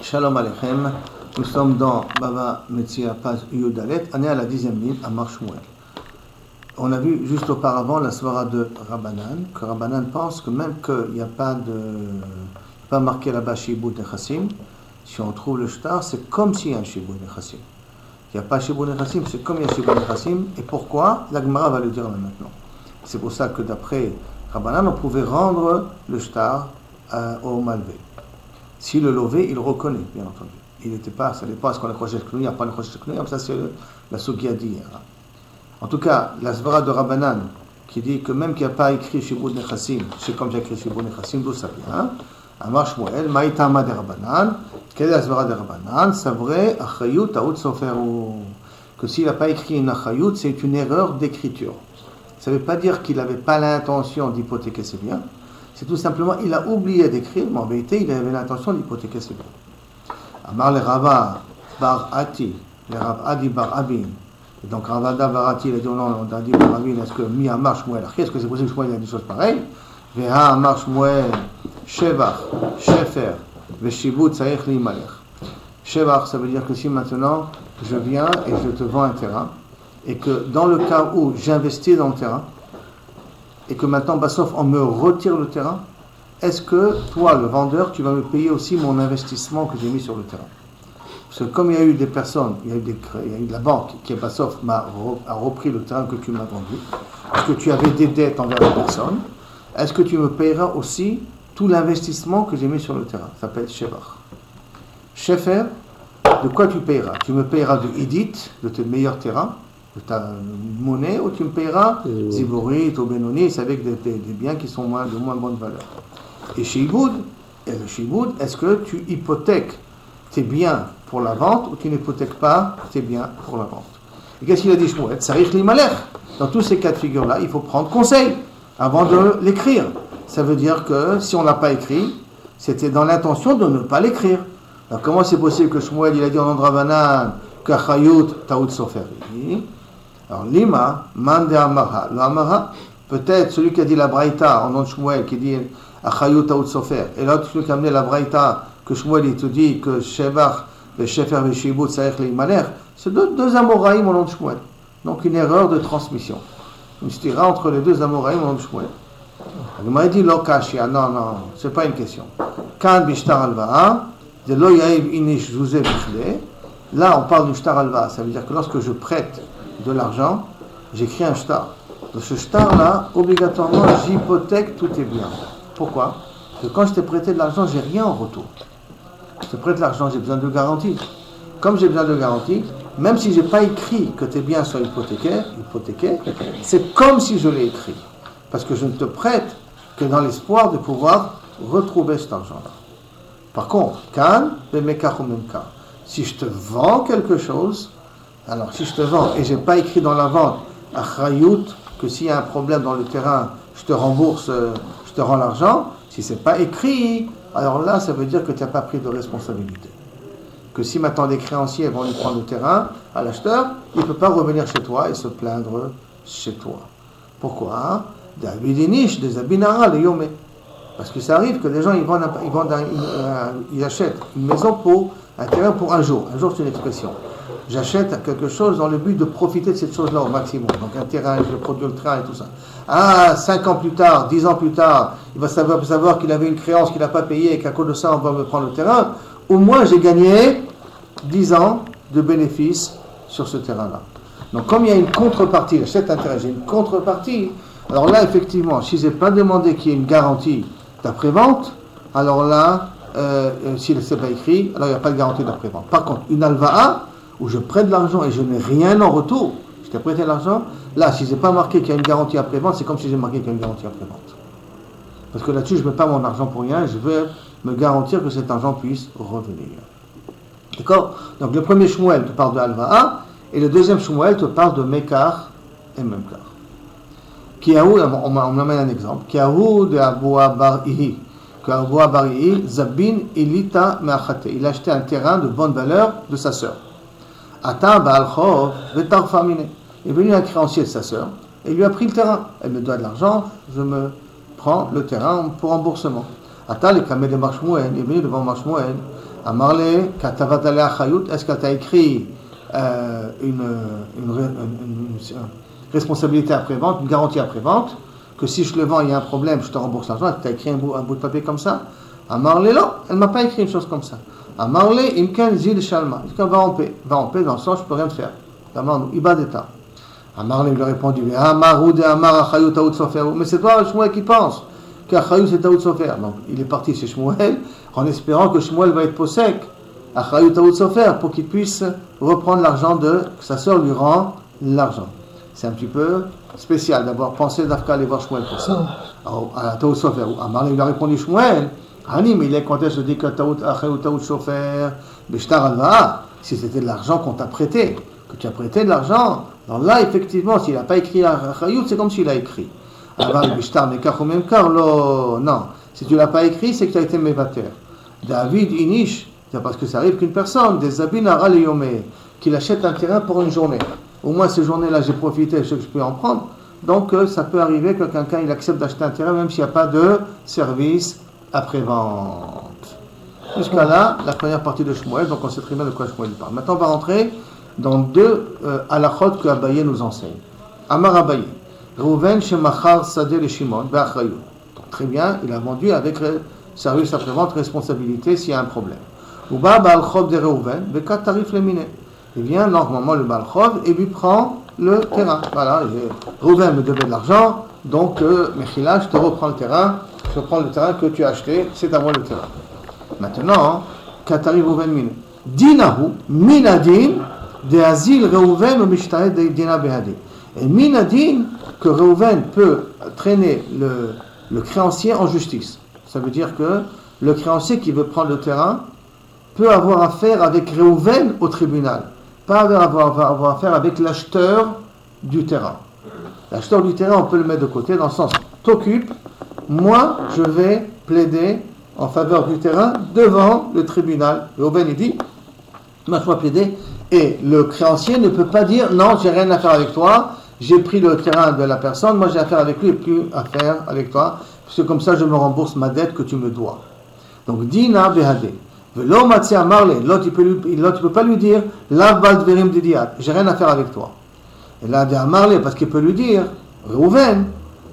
Shalom Aleichem, nous sommes dans Baba Metzia Paz Yudalet, on est à la 10e ligne, à Mar Shmuel. On a vu juste auparavant la svara de Rabbanan, que Rabbanan pense que même qu'il n'y a pas marqué là-bas Shibud Nechassim, si on trouve le shtar, c'est comme s'il y a un Shibud Nechassim. Il n'y a pas Shibud Nechassim, c'est comme il y a Shibud Nechassim. Et pourquoi? La Gemara va le dire là maintenant. C'est pour ça que d'après Rabbanan, on pouvait rendre le shtar au malvé. Si le lové, il reconnaît, bien entendu. Il n'était pas, ça dépend, est-ce qu'on a croché le clou, pas le croché le clou, ça c'est la Sugia d'hier. En tout cas, la svara de Rabbanan, qui dit que même qu'il n'y a pas écrit Shibud Nechassim, c'est comme j'ai écrit Shibud Nechassim, d'où ça vient. Amar Shmuel, Maïtama de Rabbanan, quelle est la svara de Rabbanan? C'est vrai, Achayut, Taout Soferu. Que s'il n'a pas écrit une Achayut, c'est une erreur d'écriture. Ça ne veut pas dire qu'il n'avait pas l'intention d'hypothéquer ses biens. C'est tout simplement, il a oublié d'écrire, mais en vérité, il avait l'intention d'hypothéquer ses biens. Amar le Rava bar Ati, le Rav Adi bar Abin. Et donc Ravada bar Ati, il a dit non, Adi bar Abin, est-ce que mi Amar Shmuel, est-ce que c'est possible que Shmuel ait des choses pareilles? Veha Amar Shmuel, Shevach, Shefer, Veshibut Saïch li Malech. Shevach, ça veut dire que si maintenant je viens et je te vends un terrain, et que dans le cas où j'investis dans le terrain, et que maintenant, Bassof, on me retire le terrain, est-ce que toi, le vendeur, tu vas me payer aussi mon investissement que j'ai mis sur le terrain? Parce que comme il y a eu des personnes, il y a eu de la banque qui, Bassof, a repris le terrain que tu m'as vendu, parce que tu avais des dettes envers la personne, est-ce que tu me payeras aussi tout l'investissement que j'ai mis sur le terrain? Ça s'appelle Shevach. Shefer, de quoi tu payeras? Tu me payeras de Idit, de tes meilleurs terrains, de ta monnaie, ou tu me payeras Ziborit ou Benonis avec des biens qui sont de moins bonne valeur. Et Shibud, est-ce que tu hypothèques tes biens pour la vente ou tu n'hypothèques pas tes biens pour la vente? Et qu'est-ce qu'il a dit Shmuel? Sarich li malech. Dans tous ces cas de figure-là, il faut prendre conseil avant de l'écrire. Ça veut dire que si on n'a pas écrit, c'était dans l'intention de ne pas l'écrire. Alors comment c'est possible que Shmuel il a dit en nom de Rabbanan Kachayut Taout Soferi? Alors, Lima, Mande Amara. Le Amara, peut-être celui qui a dit la Braïta en nom de Shmuel, qui dit Achayut Taout Sofer. Et l'autre, celui qui a amené la Braïta, que Shmuel, il te dit que Shevach, Shefer, Shibut, Saïch, Leimaler, c'est deux Amoraïm en nom de Shmuel. Donc, une erreur de transmission. Une stira entre les deux Amoraïm en nom de Shmuel. Il m'a dit Lokashia. Non, c'est pas une question. Kan Bishtar Alva'a, de Lo Yaïv Inish Zouze Bichle. Là, on parle du Shtar Alva'a. Ça veut dire que lorsque je prête de l'argent, j'écris un shtar. Dans ce shtar-là, obligatoirement, j'hypothèque tous tes biens. Pourquoi? Parce que quand je t'ai prêté de l'argent, j'ai rien en retour. Je te prête de l'argent, j'ai besoin de garantie. Comme j'ai besoin de garantie, même si je n'ai pas écrit que tes biens soient hypothéqués, c'est comme si je l'ai écrit. Parce que je ne te prête que dans l'espoir de pouvoir retrouver cet argent-là. Par contre, si je te vends quelque chose, alors, si je te vends et je n'ai pas écrit dans la vente Achayut, que s'il y a un problème dans le terrain, je te rembourse, je te rends l'argent, si ce n'est pas écrit, alors là, ça veut dire que tu n'as pas pris de responsabilité. Que si maintenant les créanciers vont lui prendre le terrain à l'acheteur, il ne peut pas revenir chez toi et se plaindre chez toi. Pourquoi? Des abinara, les yomé. Parce que ça arrive que les gens ils achètent une maison pour un terrain pour un jour. Un jour, c'est une expression. J'achète quelque chose dans le but de profiter de cette chose-là au maximum. Donc un terrain, je produis le train et tout ça. 5 ans plus tard, 10 ans plus tard, il va savoir qu'il avait une créance qu'il n'a pas payée et qu'à cause de ça, on va me prendre le terrain. Au moins, j'ai gagné 10 ans de bénéfices sur ce terrain-là. Donc comme il y a une contrepartie, j'achète un terrain, j'ai une contrepartie. Alors là, effectivement, si je n'ai pas demandé qu'il y ait une garantie d'après-vente, alors là, s'il ne s'est pas écrit, alors il n'y a pas de garantie d'après-vente. Par contre, une alva'a, où je prête de l'argent et je n'ai rien en retour, je t'ai prêté l'argent, là, si je n'ai pas marqué qu'il y a une garantie après-vente, c'est comme si j'ai marqué qu'il y a une garantie après-vente. Parce que là-dessus, je ne mets pas mon argent pour rien, je veux me garantir que cet argent puisse revenir. D'accord? Donc le premier Shmuel te parle de Alva'a, et le deuxième Shmuel te parle de Mekar et Memkar. Kiaou, on amène un exemple. Kiaou de Aboua Bar-Ihi. Aboua Bar-Ihi, Zabin Ilita Me'achate. Il a acheté un terrain de bonne valeur de sa sœur. Ata Ba'al-Chov Vetarfamine. Il est venu un créancier de sa sœur et il lui a pris le terrain. Elle me doit de l'argent, je me prends le terrain pour remboursement. Ata le Kamel de Marshmouen, il est venu devant Marshmouen. Amarle, Katavat alea chayut, est-ce que tu as écrit une responsabilité après-vente, une garantie après-vente, que si je le vends, il y a un problème, je te rembourse l'argent, tu as écrit un bout de papier comme ça? Amarle, non, elle ne m'a pas écrit une chose comme ça. Amarle, imken zid shalma, va en paix dans le sens, je ne peux rien te faire. Ibadeta. Amarle lui a répondu, mais c'est toi, Shmuel, qui pense qu'Achayut c'est Taout Sofer. Donc il est parti chez Shmuel en espérant que Shmuel va être possèque Achayut Taout Sofer pour qu'il puisse reprendre l'argent que sa sœur lui rend l'argent. C'est un petit peu spécial d'avoir pensé d'Afka aller voir Shmuel pour ça. Alors, à Taout Sofer, Amarle lui a répondu, Shmuel, Hani, mais il est quand est-ce dit que Achayut Taout Sofer, Beshtar Alva, si c'était de l'argent qu'on t'a prêté, que tu as prêté de l'argent, alors là, effectivement, s'il n'a pas écrit Achayut, c'est comme s'il a écrit. Non, si tu ne l'as pas écrit, c'est que tu as été mévater. David Inish, c'est parce que ça arrive qu'une personne, des Zabin Araliyome, qu'il achète un terrain pour une journée. Au moins, ces journées-là, j'ai profité, je sais que je peux en prendre. Donc, ça peut arriver que quelqu'un il accepte d'acheter un terrain, même s'il n'y a pas de service après-vente. Jusqu'à là, la première partie de Shmuel, donc on sait très bien de quoi Shmuel parle. Maintenant, on va rentrer dans deux halachot que Abaye nous enseigne. Amar Abaye. Reuven shemachar sadeh le Shimon be'achrayut. Très bien, il a vendu avec service après-vente, responsabilité s'il y a un problème. Uba ba'al chov de Reuven be'kat tarif lemine. Il vient normalement le ba'al chov et lui prend le terrain. Voilà, Reuven me devait de l'argent, donc Mechila, je te reprends le terrain, je reprends le terrain que tu as acheté, c'est à moi le terrain. Maintenant, kat tarif Reuven mine. Dinahu minadin de azil Reuven ou mishtahed dina behadin. Et minadin que Reuven peut traîner le créancier en justice. Ça veut dire que le créancier qui veut prendre le terrain peut avoir affaire avec Reuven au tribunal, pas avoir affaire avec l'acheteur du terrain. L'acheteur du terrain, on peut le mettre de côté dans le sens, t'occupe, moi je vais plaider en faveur du terrain devant le tribunal. Reuven il dit, moi je dois plaider, et le créancier ne peut pas dire, non, j'ai rien à faire avec toi, j'ai pris le terrain de la personne, moi j'ai affaire avec lui et plus affaire avec toi, parce que comme ça je me rembourse ma dette que tu me dois. Donc, Dina Behade. Velo Matsi Amarle, l'autre il peut pas lui dire, Lav Baldverim Didiat, j'ai rien à faire avec toi. Et là, de Amarle, parce qu'il peut lui dire, Reuven,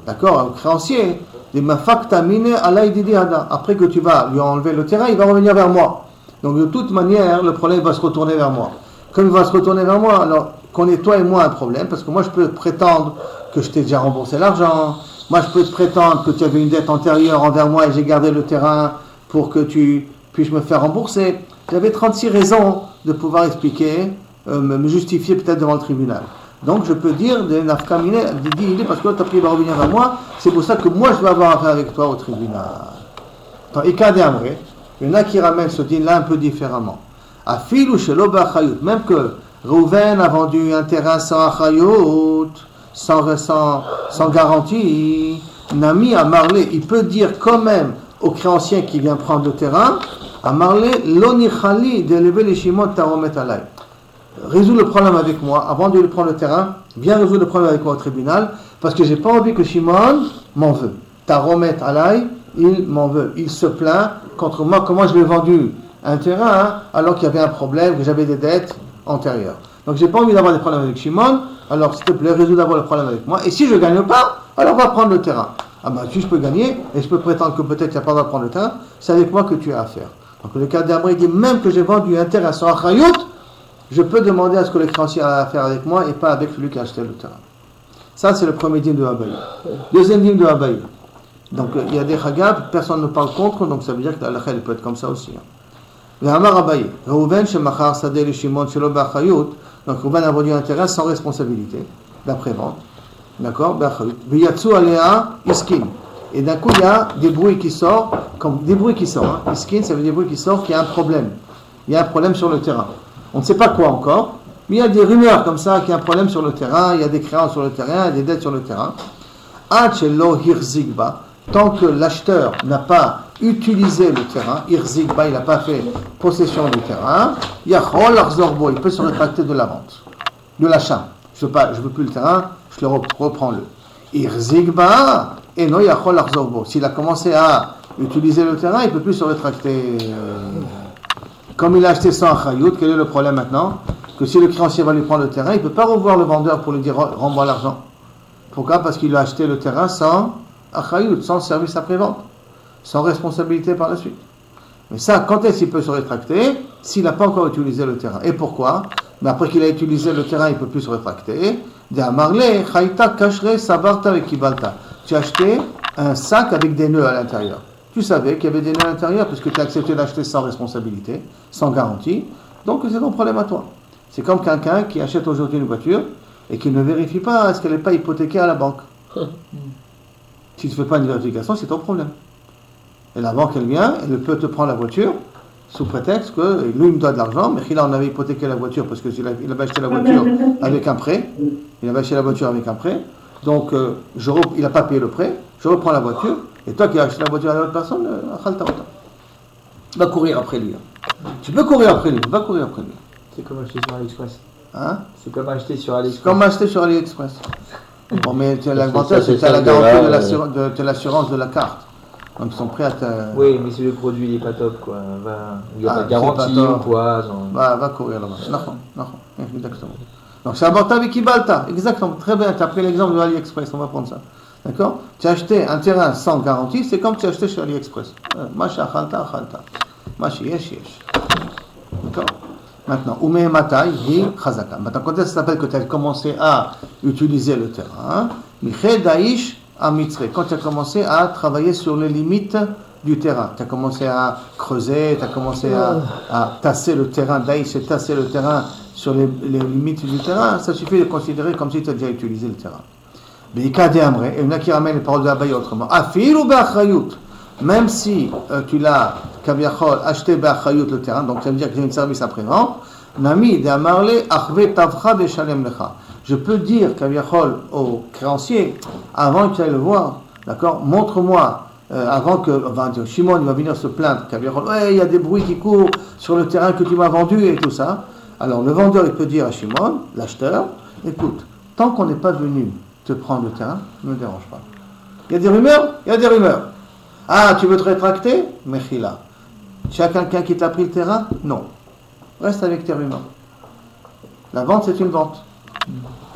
d'accord, au créancier, de Mafakta Mine Alay Didiada, après que tu vas lui enlever le terrain, il va revenir vers moi. Donc, de toute manière, le problème va se retourner vers moi. Comme il va se retourner vers moi, alors qu'on ait toi et moi un problème, parce que moi je peux prétendre que je t'ai déjà remboursé l'argent, moi je peux te prétendre que tu avais une dette antérieure envers moi et j'ai gardé le terrain pour que tu puisses me faire rembourser. J'avais 36 raisons de pouvoir expliquer, me justifier peut-être devant le tribunal. Donc je peux dire, de nafkamine, parce que l'autre après il va revenir vers moi, c'est pour ça que moi je dois avoir affaire avec toi au tribunal. Il y en a qui ramènent ce din-là un peu différemment. Même que Reuven a vendu un terrain sans achayut, sans garantie, Nami a marlé, il peut dire quand même au créancier qui vient prendre le terrain, a marlé l'onichali d'élever les Shimon taromet alay. Résous le problème avec moi, avant de lui prendre le terrain, viens résoudre le problème avec moi au tribunal, parce que j'ai pas envie que Shimon m'en veut. Taromet alay, il m'en veut, il se plaint contre moi, comment je lui ai vendu un terrain, alors qu'il y avait un problème, que j'avais des dettes antérieures. Donc j'ai pas envie d'avoir des problèmes avec Shimon, alors s'il te plaît, résous d'abord le problème avec moi, et si je ne gagne pas, alors va prendre le terrain. Ah ben si je peux gagner, et je peux prétendre que peut-être tu n'as pas le droit de prendre le terrain, c'est avec moi que tu as affaire. Donc le cas d'Amri dit, même que j'ai vendu un terrain sans achayut, je peux demander à ce que le créancier a affaire avec moi, et pas avec celui qui a acheté le terrain. Ça c'est le premier dîme de Abaye. Deuxième dîme de Abaye. Donc il y a des chagab, personne ne parle contre, donc ça veut dire que la halakha peut être comme ça aussi. Amar Abaye, Reuven shemachar sadeh le Shimon shelo b'achayut. Donc Reuven a vendu un terrain sans responsabilité, d'après-vente. D'accord, b'achayut. V'yatsu alea iskin. Et d'un coup il y a des bruits qui sortent, comme des bruits qui sortent. Iskin, ça veut dire des bruits qui sortent, qu'il y a un problème. Il y a un problème sur le terrain. On ne sait pas quoi encore, mais il y a des rumeurs comme ça qu'il y a un problème sur le terrain, il y a des créances sur le terrain, il y a des dettes sur le terrain. Achelo hirzigba. Tant que l'acheteur n'a pas utilisé le terrain, Irzigba, il n'a pas fait possession du terrain, Yachol Arzorbo, il peut se rétracter de la vente, de l'achat. Je veux plus le terrain, je le reprends le. Irzigba, et non Yachol Arzorbo. S'il a commencé à utiliser le terrain, il ne peut plus se rétracter. Comme il a acheté sans Chayout, quel est le problème maintenant? Que si le créancier va lui prendre le terrain, il ne peut pas revoir le vendeur pour lui dire rends-moi l'argent. Pourquoi? Parce qu'il a acheté le terrain sans Chayout, sans service après-vente, sans responsabilité par la suite. Mais ça, quand est-ce qu'il peut se rétracter? S'il n'a pas encore utilisé le terrain. Et pourquoi? Mais après qu'il a utilisé le terrain, il ne peut plus se rétracter. Tu as acheté un sac avec des nœuds à l'intérieur. Tu savais qu'il y avait des nœuds à l'intérieur puisque tu as accepté d'acheter sans responsabilité, sans garantie. Donc c'est ton problème à toi. C'est comme quelqu'un qui achète aujourd'hui une voiture et qui ne vérifie pas est-ce qu'elle n'est pas hypothéquée à la banque. Si tu ne fais pas une vérification, c'est ton problème. Et la banque, elle vient, elle peut te prendre la voiture sous prétexte que lui, il me doit de l'argent, mais là, on avait hypothéqué la voiture parce qu'il avait acheté la voiture avec un prêt. Il avait acheté la voiture avec un prêt. Donc, il n'a pas payé le prêt. Je reprends la voiture. Et toi qui as acheté la voiture à l'autre personne, va courir après lui. Tu peux courir après lui, va courir après lui. C'est comme acheter sur AliExpress. Hein? C'est comme acheter sur AliExpress. Comme acheter sur AliExpress. Bon, mais l'avantage, c'est que tu as la garantie de l'assurance de la carte. Donc ils sont prêts à te... Oui, mais si le produit n'est pas top, quoi. Il n'y a pas de garantie ou quoi. Va courir là-bas. Non, exactement. Donc c'est abortable et kibalta. Exactement, très bien. Tu as pris l'exemple de AliExpress, on va prendre ça. D'accord? Tu as acheté un terrain sans garantie, c'est comme tu as acheté chez AliExpress. Macha, khalta. Machi, yesh. D'accord? Maintenant, Ume Matai, hi Chazaka. Maintenant, quand est-ce que ça s'appelle que tu as commencé à utiliser le terrain? Miche Daïsh à Mitzre. Quand tu as commencé à travailler sur les limites du terrain. Tu as commencé à creuser, tu as commencé à tasser le terrain. Daïsh, c'est tasser le terrain sur les limites du terrain. Ça suffit de considérer comme si tu as déjà utilisé le terrain. Beika de Amre, et il y en a qui ramènent les paroles de Abaye autrement. Afil ou Ba'achrayut, même si tu l'as, Kaviachol, acheté Ba'achrayut le terrain, donc ça veut dire que j'ai un service après-vente, Nami de Amarle, Achve Tavcha de Shalem Lecha. Je peux dire, Kaviachol, au créancier, avant que tu ailles le voir, d'accord, montre-moi, avant que, Shimon il va venir se plaindre, Kaviachol, ouais, il y a des bruits qui courent sur le terrain que tu m'as vendu et tout ça. Alors le vendeur, il peut dire à Shimon, l'acheteur, écoute, tant qu'on n'est pas venu te prendre le terrain, ne me dérange pas. Il y a des rumeurs? Il y a des rumeurs. Ah, tu veux te rétracter? Mechila. Tu as quelqu'un qui t'a pris le terrain? Non. Reste avec tes rumeurs. La vente, c'est une vente.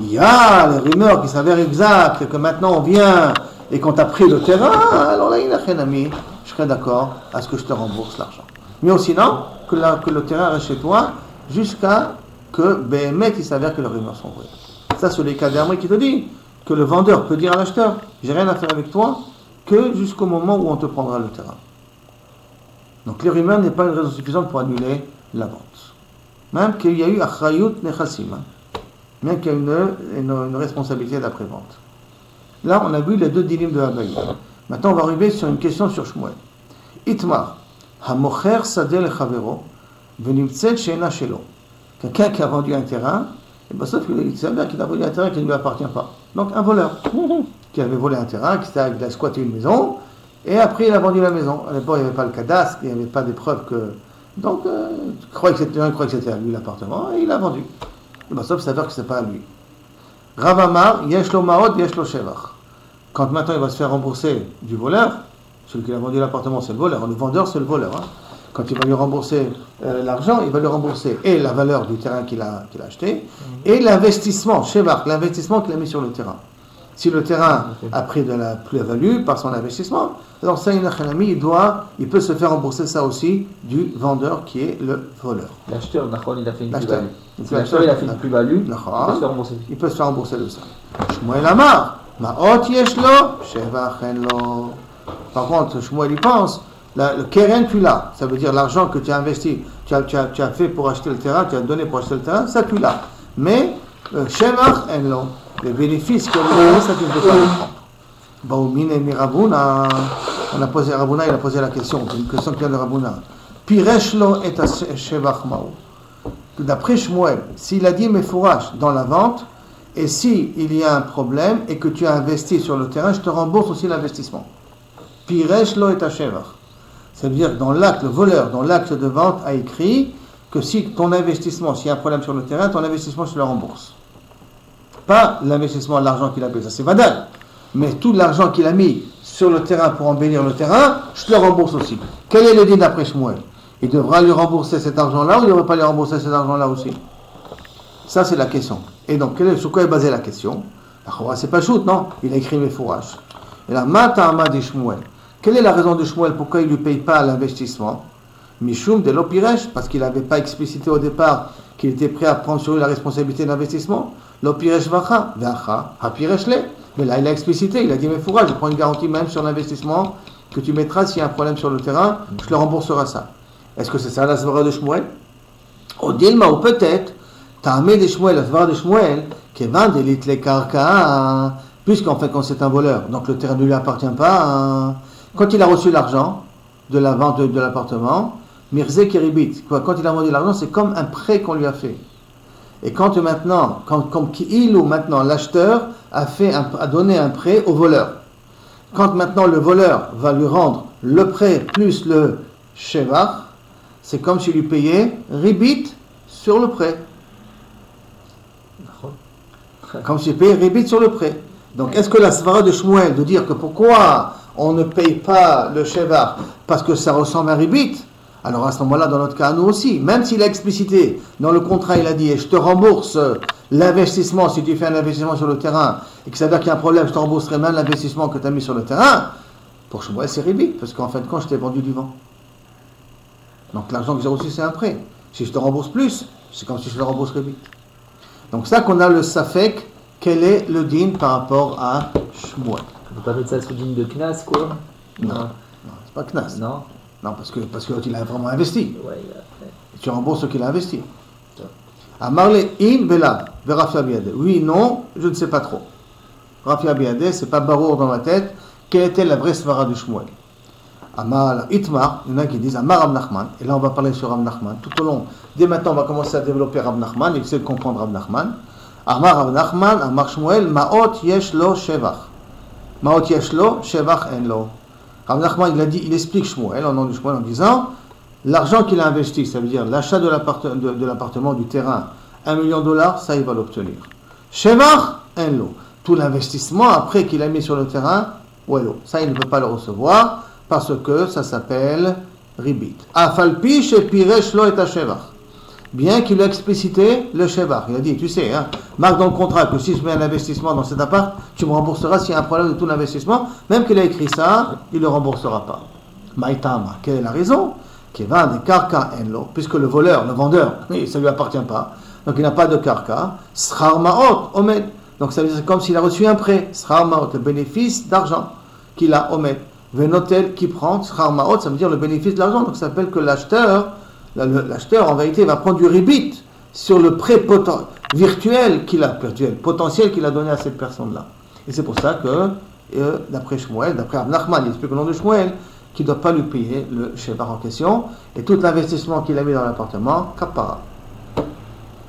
Il y a les rumeurs qui s'avèrent exactes, que maintenant on vient et qu'on t'a pris le terrain, alors là, il a rien ami. Je serais d'accord à ce que je te rembourse l'argent. Mais sinon, que le terrain reste chez toi jusqu'à que BMF, il s'avère que les rumeurs sont vraies. Ça, c'est les cas d'Amri qui te dit que le vendeur peut dire à l'acheteur, j'ai rien à faire avec toi, que jusqu'au moment où on te prendra le terrain. Donc les rumeurs n'est pas une raison suffisante pour annuler la vente. Même qu'il y a eu achrayut nechassim, même qu'il y a une responsabilité d'après-vente. Là, on a vu les deux dinim de Abaye. Maintenant, on va arriver sur une question sur Shmuel. Itmar, hamocher sadeh lechavero, venimtzel she'ena shelo. Quelqu'un qui a vendu un terrain, et bien sauf qu'il s'avère qu'il a vendu un terrain qui ne lui appartient pas. Donc un voleur qui avait volé un terrain, qui a squatté une maison, et après il a vendu la maison. À l'époque il n'y avait pas le cadastre, il n'y avait pas des preuves que... Donc il croyait que c'était à lui l'appartement, et il a vendu. Et bien sauf il s'avère que ce n'est pas à lui. Rav Amar, yesh lo maod, yesh lo shevach. Quand maintenant il va se faire rembourser du voleur, celui qui a vendu l'appartement c'est le voleur, le vendeur c'est le voleur. Quand il va lui rembourser l'argent, il va lui rembourser et la valeur du terrain qu'il a acheté, et l'investissement, Shevach, l'investissement qu'il a mis sur le terrain. Si le terrain a pris de la plus-value par son investissement, alors ça, il peut se faire rembourser ça aussi du vendeur qui est le voleur. L'acheteur, il a fait une plus-value. Si l'acheteur il a fait une plus-value, il peut se faire rembourser. Il peut se faire rembourser de ça. Shmuel Amar, Ma'ot yeshlo, Shevach enlo. Par contre, Shmuel il pense, le keren tu l'as, ça veut dire l'argent que tu as investi, tu as fait pour acheter le terrain, tu as donné pour acheter le terrain, ça tu l'as. Mais Shevach enlo, les bénéfices que tu as, ça tu ne peux pas le prendre. Baumine mi Rabuna, il a posé la question, une question qui vient de Rabuna. Pireshlo et Shevach ma'u. D'après Shmuel, s'il a dit Mefourash dans la vente, et si il y a un problème et que tu as investi sur le terrain, je te rembourse aussi l'investissement. Pireshlo et Shevach. Ça veut dire que dans l'acte, le voleur, dans l'acte de vente, a écrit que si ton investissement, s'il y a un problème sur le terrain, ton investissement, je le rembourse. Pas l'investissement de l'argent qu'il a payé, ça c'est vadal. Mais tout l'argent qu'il a mis sur le terrain pour embellir le terrain, je te le rembourse aussi. Quel est le din d'après Shmuel? il devra lui rembourser cet argent-là ou il ne devrait pas lui rembourser cet argent-là aussi? Ça, c'est la question. Et donc, sur quoi est basée la question? C'est pas shoot, non? Il a écrit mes fourrages. Et là, Mata'ama de Shmuel. Quelle est la raison de Shmuel? Pourquoi il ne lui paye pas l'investissement? Mishum de l'opiresh, parce qu'il n'avait pas explicité au départ qu'il était prêt à prendre sur lui la responsabilité de l'investissement. L'opiresh vacha, vacha, hapiresh le. Mais là, il a explicité, il a dit mes fourrages, je prends une garantie même sur l'investissement que tu mettras s'il y a un problème sur le terrain, je te rembourserai ça. Est-ce que c'est ça la svara de Shmuel? Au Dilma, ou peut-être, Ta'amé de Shmuel, la svara de Shmuel, qui vend des litres les karka, puisqu'en fait, quand c'est un voleur, donc le terrain ne lui appartient pas, quand il a reçu l'argent de la vente de l'appartement, Mirze Kiribit, quand il a vendu l'argent, c'est comme un prêt qu'on lui a fait. Et quand maintenant, maintenant l'acheteur a donné un prêt au voleur. Quand maintenant le voleur va lui rendre le prêt plus le shevar, c'est comme s'il lui payait ribit sur le prêt. Comme s'il payait ribit sur le prêt. Donc est-ce que la svara de Shmuel de dire que pourquoi on ne paye pas le shevar parce que ça ressemble à ribit? Alors à ce moment-là, dans notre cas, nous aussi, même s'il a explicité, dans le contrat, il a dit, je te rembourse l'investissement si tu fais un investissement sur le terrain, et que ça veut dire qu'il y a un problème, je te rembourserai même l'investissement que tu as mis sur le terrain, pour Shmuel, c'est ribit, parce qu'en fait, quand je t'ai vendu du vent. Donc l'argent que j'ai reçu, c'est un prêt. Si je te rembourse plus, c'est comme si je te rembourse ribit. Donc ça qu'on a le safek, quel est le din par rapport à Shmuel? On peut pas mettre ça sous din de knas, quoi? Non, c'est pas knas. Non. Non, parce que il a vraiment investi. Ouais, et tu rembourses ce qu'il a investi. Amarle in vela, Rafi Abiadeh. Oui, non, je ne sais pas trop. Rafi Abiadeh, c'est pas barour dans ma tête. Quelle était la vraie svara de Shmuel? Amar Itmar, il y en a qui disent Amar Rav Nachman. Et là, on va parler sur Rav Nachman. Tout au long, dès maintenant, on va commencer à développer Rav Nachman et essayer de comprendre Rav Nachman. Amar Rav Nachman, Amar Shmuel, Maot yesh lo shevach. Maot yesh lo shevach en lo. Rav Nachman, il explique Shmuel, au nom de Shmuel, en disant l'argent qu'il a investi, ça veut dire l'achat de l'appartement, du terrain, $1 million, ça il va l'obtenir. Shevach en lo. Tout l'investissement après qu'il a mis sur le terrain, wallo. Ça il ne peut pas le recevoir parce que ça s'appelle ribit. Afalpi shepiresh lo et shevach. Bien qu'il ait explicité le shevach. Il a dit, tu sais, marque dans le contrat que si je mets un investissement dans cet appart, tu me rembourseras s'il y a un problème de tout l'investissement. Même qu'il a écrit ça, il ne le remboursera pas. Maïtama, quelle est la raison? Qui va des karka enlo, puisque le voleur, le vendeur, ça ne lui appartient pas. Donc il n'a pas de karka. Srar maot, omed. Donc ça veut dire comme s'il a reçu un prêt. Srar maot, le bénéfice d'argent qu'il a, omed. Venotel qui prend, srar maot, ça veut dire le bénéfice de l'argent. Donc ça s'appelle que l'acheteur, en vérité, va prendre du ribit sur le prêt virtuel potentiel qu'il a donné à cette personne-là. Et c'est pour ça que, d'après Shmuel, d'après Rav Nachman, il explique au nom de Shmuel, qu'il ne doit pas lui payer le shevar en question, et tout l'investissement qu'il a mis dans l'appartement, kapara.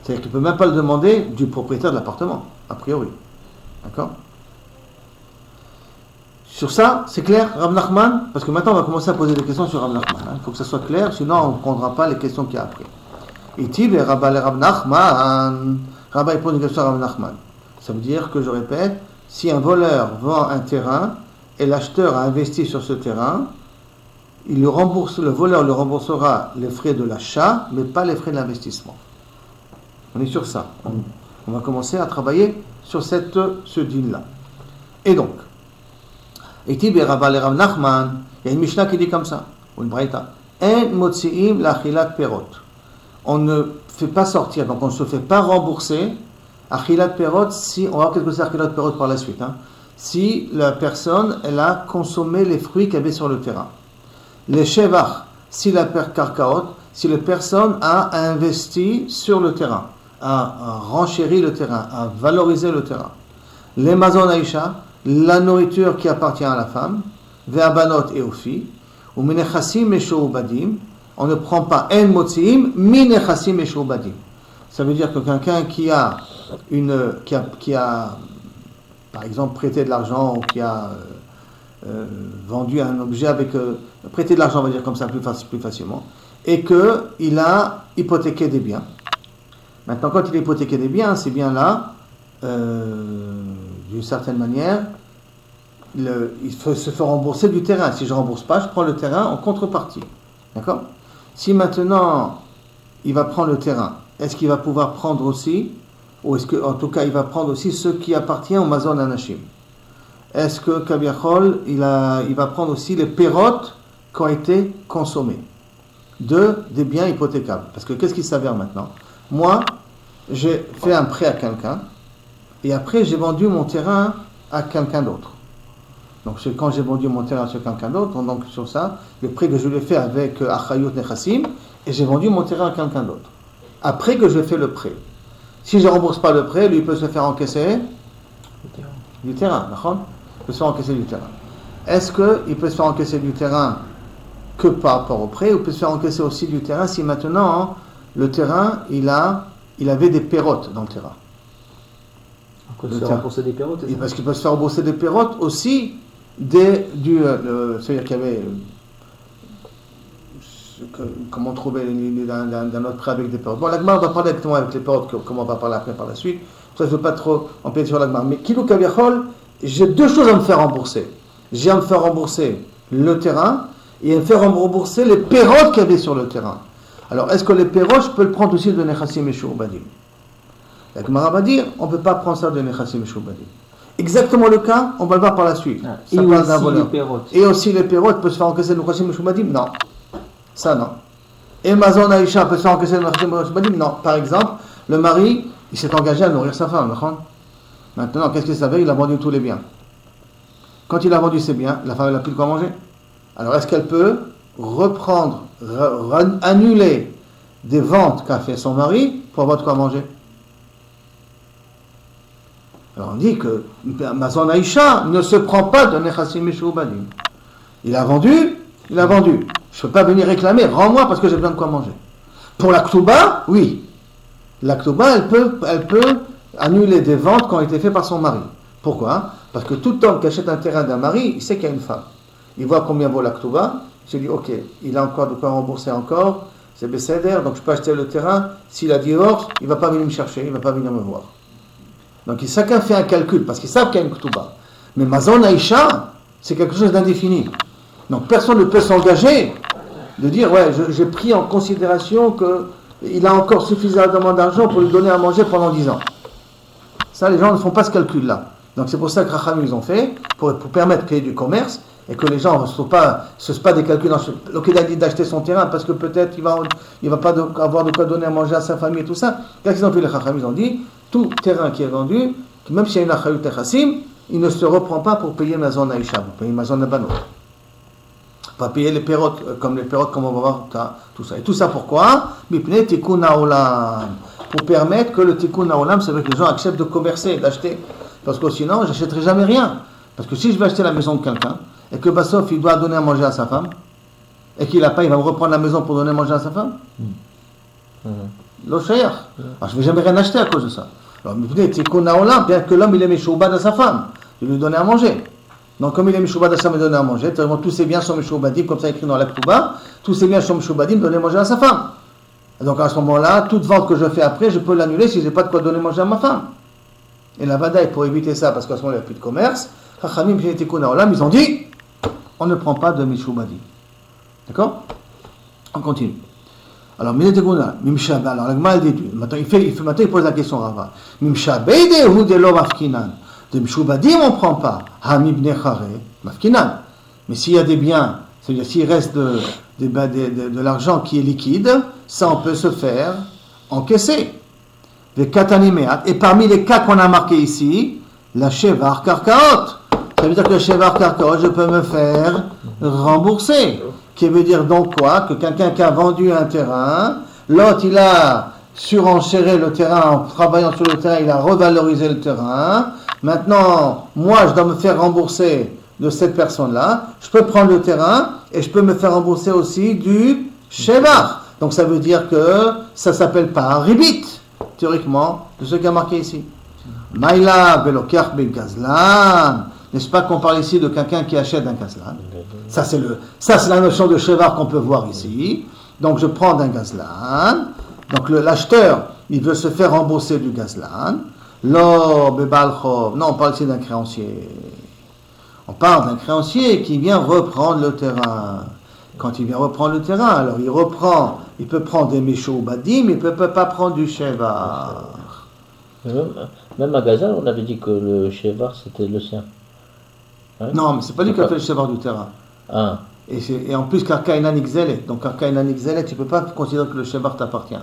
C'est-à-dire qu'il ne peut même pas le demander du propriétaire de l'appartement, a priori. D'accord? Sur ça, c'est clair, Rav Nachman? Parce que maintenant, on va commencer à poser des questions sur Rav Nachman. Il faut que ça soit clair, sinon on ne prendra pas les questions qu'il y a après. Iti le Rav Nachman. Rabba pose une question à Rav Nachman. Ça veut dire que, je répète, si un voleur vend un terrain et l'acheteur a investi sur ce terrain, le voleur lui remboursera les frais de l'achat, mais pas les frais de l'investissement. On est sur ça. On va commencer à travailler sur ce din-là. Et donc, Iti be Rav Nachman, il y a une Mishnah qui dit comme ça, ou une Braïta, En motzi'im l'achilat perot. On ne fait pas sortir, donc on ne se fait pas rembourser achilat perot, si, on va voir quelque chose achilat perot par la suite, si la personne, elle a consommé les fruits qu'il y avait sur le terrain. Les shevach, si la karkaot, si la personne a investi sur le terrain, a renchéri le terrain, a valorisé le terrain. Les mazon aisha, la nourriture qui appartient à la femme, ve'abanot et aux filles, ou minechassim et shoubadim, on ne prend pas en motziim, minechassim et shoubadim. Ça veut dire que quelqu'un qui a par exemple prêté de l'argent ou qui a vendu un objet avec prêté de l'argent, on va dire comme ça plus facilement, et qu'il a hypothéqué des biens. Maintenant, quand il a hypothéqué des biens, ces biens-là, d'une certaine manière, il se fait rembourser du terrain. Si je ne rembourse pas, je prends le terrain en contrepartie. D'accord? Si maintenant il va prendre le terrain, est-ce qu'il va pouvoir prendre aussi, ou est-ce qu'en tout cas il va prendre aussi ce qui appartient au Mazon Anashim? Est-ce que Kaviachol, il va prendre aussi les pérotes qui ont été consommés des biens hypothécables? Parce que qu'est-ce qui s'avère maintenant? Moi, j'ai fait un prêt à quelqu'un, et après j'ai vendu mon terrain à quelqu'un d'autre. Donc quand j'ai vendu mon terrain sur quelqu'un d'autre, donc sur ça, le prêt que je lui ai fait avec Achayut Nechassim, et j'ai vendu mon terrain à quelqu'un d'autre. Après que j'ai fait le prêt. Si je ne rembourse pas le prêt, lui il peut se faire encaisser du terrain. Il peut se faire encaisser du terrain. Est-ce qu'il peut se faire encaisser du terrain que par rapport au prêt, ou peut se faire encaisser aussi du terrain si maintenant le terrain, il avait des pérotes dans le terrain? On peut se faire rembourser des pérotes, c'est ça? Parce qu'il peut se faire rembourser des pérotes aussi c'est-à-dire qu'il y avait comment trouver d'un autre prêt avec des pérotes. Bon, l'Agmar va parler directement avec les pérotes, comment on va parler après par la suite. Ça, je ne veux pas trop empiéter sur l'Agmar. Mais Kilou Kaviachol, j'ai deux choses à me faire rembourser. J'ai à me faire rembourser le terrain et à me faire rembourser les pérotes qu'il y avait sur le terrain. Alors, est-ce que les pérotes, je peux le prendre aussi de Nechassim et Shoubadim? L'Agmar va dire, on ne peut pas prendre ça de Nechassim et Shoubadim. Exactement le cas, on va le voir par la suite. Et aussi les pérotes. Et aussi les pérotes peuvent se faire encaisser de Nechassim et Shoubadim? Non. Ça, non. Et Mazon Aïcha peut se faire encaisser de Nechassim et Shoubadim? Non. Par exemple, le mari, il s'est engagé à nourrir sa femme. Maintenant, qu'est-ce qu'il savait? Il a vendu tous les biens. Quand il a vendu ses biens, la femme n'a plus de quoi manger. Alors, est-ce qu'elle peut reprendre, annuler des ventes qu'a fait son mari pour avoir de quoi manger? Alors on dit que Mazon Aïcha ne se prend pas de Nechassim et Shoubadim. Il a vendu. Je ne peux pas venir réclamer, rends-moi parce que j'ai besoin de quoi manger. Pour la Ktouba, oui. La Ktouba, elle peut annuler des ventes qui ont été faites par son mari. Pourquoi? Parce que tout homme qui achète un terrain d'un mari, il sait qu'il y a une femme. Il voit combien vaut la Ktouba. Il se dit, ok, il a encore de quoi rembourser encore, c'est Besséder, donc je peux acheter le terrain. S'il a divorce, il ne va pas venir me chercher, il ne va pas venir me voir. Donc chacun fait un calcul, parce qu'ils savent qu'il y a une Ktouba. Mais Mazon Aïcha, c'est quelque chose d'indéfini. Donc personne ne peut s'engager de dire, ouais, j'ai pris en considération qu'il a encore suffisamment d'argent pour lui donner à manger pendant 10 ans. Ça, les gens ne font pas ce calcul-là. Donc c'est pour ça que Racham, ils ont fait, pour permettre qu'il y ait du commerce, et que les gens ne se fassent pas des calculs dans l'occasion d'acheter son terrain, parce que peut-être il va pas avoir de quoi donner à manger à sa famille et tout ça. Qu'est-ce qu'ils ont fait, les Racham? Ils ont dit, tout terrain qui est vendu, même s'il y a une Achayut Nechassim, il ne se reprend pas pour payer Mazon Aïcha, pour payer Mazon Abanot. Pas payer les pérotes, comme on va voir tout ça. Et tout ça pourquoi? Mipnei Tikkun Haolam. Pour permettre que le Tikkun Haolam, c'est vrai que les gens acceptent de commercer, d'acheter. Parce que sinon, je n'achèterai jamais rien. Parce que si je vais acheter la maison de quelqu'un, et que Bassof, il doit donner à manger à sa femme, et qu'il n'a pas, il va me reprendre la maison pour donner à manger à sa femme. Lo shayach. Alors, je ne vais jamais rien acheter à cause de ça. Alors, Tikkun Haolam, bien que l'homme, il est méchoubad à sa femme, il lui donner à manger. Donc, comme il est méchoubad à sa femme, il donne à manger, tous ses biens sont méchoubadim, comme ça écrit dans la Ktouba, tous ses biens sont méchoubadim, donner à manger à sa femme. Et donc, à ce moment-là, toute vente que je fais après, je peux l'annuler si je n'ai pas de quoi donner à manger à ma femme. Et la Vadaï, pour éviter ça, parce qu'à ce moment-là, il n'y a plus de commerce, Chachamim, ils ont dit, on ne prend pas de méchoubadim. D'accord? On continue. Alors, Mimshabé, alors, l'Agma, maintenant, il pose la question, Rava. Mimshabé de ou de lo mafkinan. De Mishoubadim, on ne prend pas. Hamibne Chare, mafkinan. Mais s'il y a des biens, c'est-à-dire s'il reste de l'argent qui est liquide, ça, on peut se faire encaisser. Les katanimeat. Et parmi les cas qu'on a marqués ici, la shevar karkaot. Ça veut dire que le shevar karkaot, je peux me faire rembourser. Qui veut dire donc quoi? Que quelqu'un qui a vendu un terrain, l'autre il a surenchéré le terrain en travaillant sur le terrain, il a revalorisé le terrain. Maintenant, moi je dois me faire rembourser de cette personne-là. Je peux prendre le terrain et je peux me faire rembourser aussi du shevar. Donc ça veut dire que ça ne s'appelle pas un ribit, théoriquement, de ce qui a marqué ici. Maïla belokar ben gazlan. N'est-ce pas qu'on parle ici de quelqu'un qui achète un gazlan? Ça c'est la notion de shevar qu'on peut voir ici. Donc je prends un gazlan. Donc l'acheteur, il veut se faire rembourser du gazlan. Lo bebal chov. Non, on parle ici d'un créancier. On parle d'un créancier qui vient reprendre le terrain. quand il vient reprendre le terrain, alors il peut prendre des méchaux ou badim, mais il ne peut pas prendre du shevar. Même à Gaza, on avait dit que le shevar c'était le sien. Hein? Non, mais c'est pas lui qui a fait le shevar du terrain. Ah. Et en plus, Karka Inan Xelet. Donc, Karka Inan Xelet, tu ne peux pas considérer que le shevar t'appartient.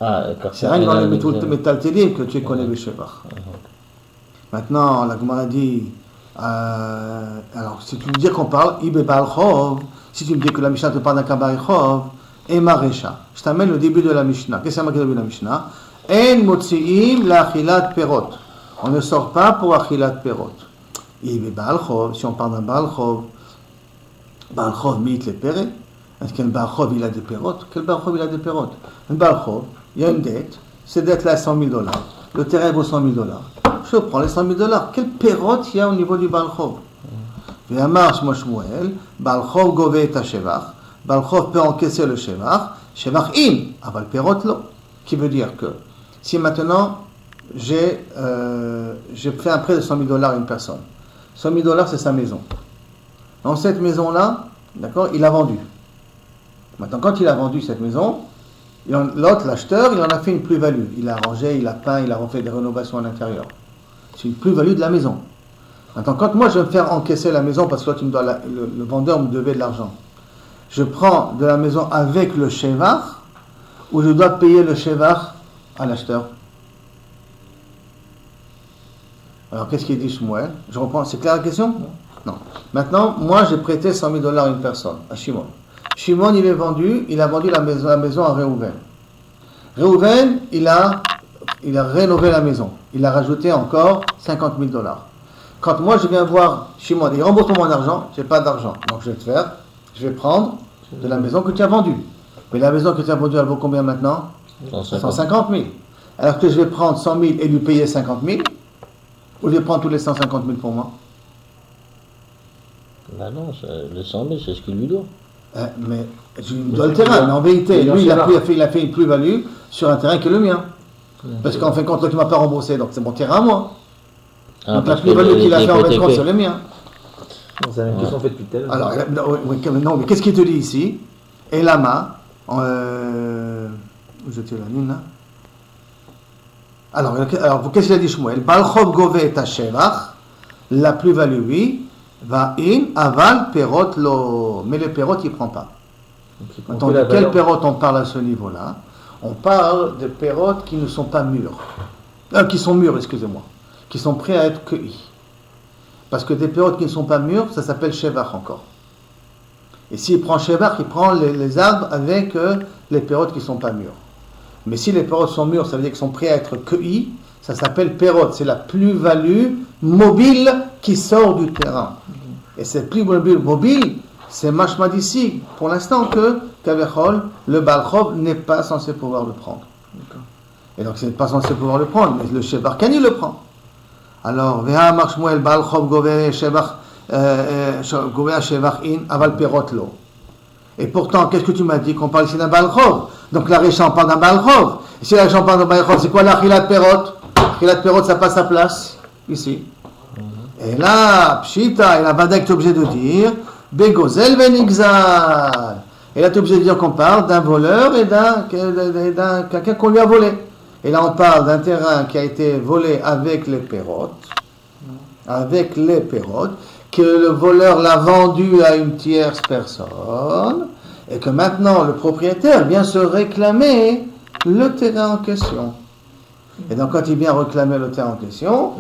Ah, c'est rien que dans les métal télim que tu connais le shevar. Maintenant, la Gemara dit. Alors, si tu me dis qu'on parle, Ibe Baal Chov, si tu me dis que la Mishnah te parle d'un Kabar Chov, et Maresha. Je t'amène le début de la Mishnah. Qu'est-ce que c'est marqué au début de la Mishnah? En Motziim la Achilat Perot. On ne sort pas pour Achilat Perot. Ibe Baal Chov, si on parle d'un Baal Chov mit les pérés. Est-ce qu'un Baal Chov il a des pérotes? Quel Baal Chov il a des pérotes? Un Baal Chov, il y a une dette, cette dette-là est $100,000. Le terrain vaut $100,000. Je prends les $100,000. Quelle pérote il y a au niveau du Baal Chov? Ve'amar Shmo Shmuel, Baal Chov gove et ha-shevach. Baal Chov peut encaisser le shevach. Shevach im, aval perot lo. Qui veut dire que si maintenant j'ai fait un prêt de $100,000 à une personne, $100,000 c'est sa maison. Dans cette maison-là, d'accord, il a vendu. Maintenant, quand il a vendu cette maison, l'autre, l'acheteur, il en a fait une plus-value. Il a arrangé, il a peint, il a refait des rénovations à l'intérieur. C'est une plus-value de la maison. Maintenant, quand moi je vais me faire encaisser la maison, parce que toi, le vendeur me devait de l'argent, je prends de la maison avec le shevar, ou je dois payer le shevar à l'acheteur. Alors, qu'est-ce qu'il dit Shmuel? Je reprends, c'est clair la question? Non. Maintenant, moi, j'ai prêté $100,000 à une personne, à Shimon. Shimon, il a vendu la maison à Reuven. Reuven, il a rénové la maison. Il a rajouté encore $50,000. Quand moi, je viens voir Shimon, il rembourse mon argent, je n'ai pas d'argent. Donc, je vais prendre de la maison que tu as vendue. Mais la maison que tu as vendue, elle vaut combien maintenant? 150,000. Alors que je vais prendre 100,000 et lui payer 50,000, ou je vais prendre tous les 150,000 pour moi? Ben non, les 100,000, c'est ce qu'il lui doit. Mais je lui dois le terrain, mais en vérité, lui, il a fait une plus-value sur un terrain qui est le mien. Parce qu'en fin de compte, toi, tu ne m'as pas remboursé, donc c'est mon terrain à moi. Donc la plus-value qu'il a fait en fin de compte, c'est le mien. C'est la même question faite depuis tout à l'heure. Alors, non, mais qu'est-ce qu'il te dit ici? Et Lama, où j'étais la ligne là? Alors qu'est-ce qu'il a dit Shmuel? Baal Chov gove et ha-shevach, la plus-value, oui. Va in, aval, perot, lo. Mais les pérotes, il ne prend pas. Attends, de quelles pérotes on parle à ce niveau-là? On parle de pérotes qui ne sont pas mûres. Qui sont mûres, excusez-moi. Qui sont prêts à être cueillis. Parce que des pérotes qui ne sont pas mûres, ça s'appelle shevach encore. Et s'il prend shevach, il prend les arbres avec les pérotes qui ne sont pas mûres. Mais si les pérotes sont mûres, ça veut dire qu'ils sont prêts à être cueillis. Ça s'appelle pérote, c'est la plus-value mobile qui sort du terrain. Et cette plus-value mobile, c'est mashma d'ici, pour l'instant que Kavechol, le Baal Chov, n'est pas censé pouvoir le prendre. Et donc, c'est pas censé pouvoir le prendre, mais le Shevar Kani le prend. Alors, Veha Marshmuel, Baal Chov, Gove, Shevar in, Aval Perot lo. Et pourtant, qu'est-ce que tu m'as dit? Qu'on parle ici d'un Baal Chov. Donc, la Récha, on parle d'un Baal Chov. Et si la Récha, on parle d'un Baal Chov, c'est quoi la Chilat Perot? Chilat Perot, ça passe sa place, ici. Et là, Pshita, et la Badek, tu es obligé de dire, Begozel Venigzal. Et là, tu es obligé de dire qu'on parle d'un voleur et d'un quelqu'un qu'on lui a volé. Et là, on parle d'un terrain qui a été volé avec les pérotes, que le voleur l'a vendu à une tierce personne, et que maintenant, le propriétaire vient se réclamer le terrain en question. Et donc, quand il vient réclamer le terrain en question,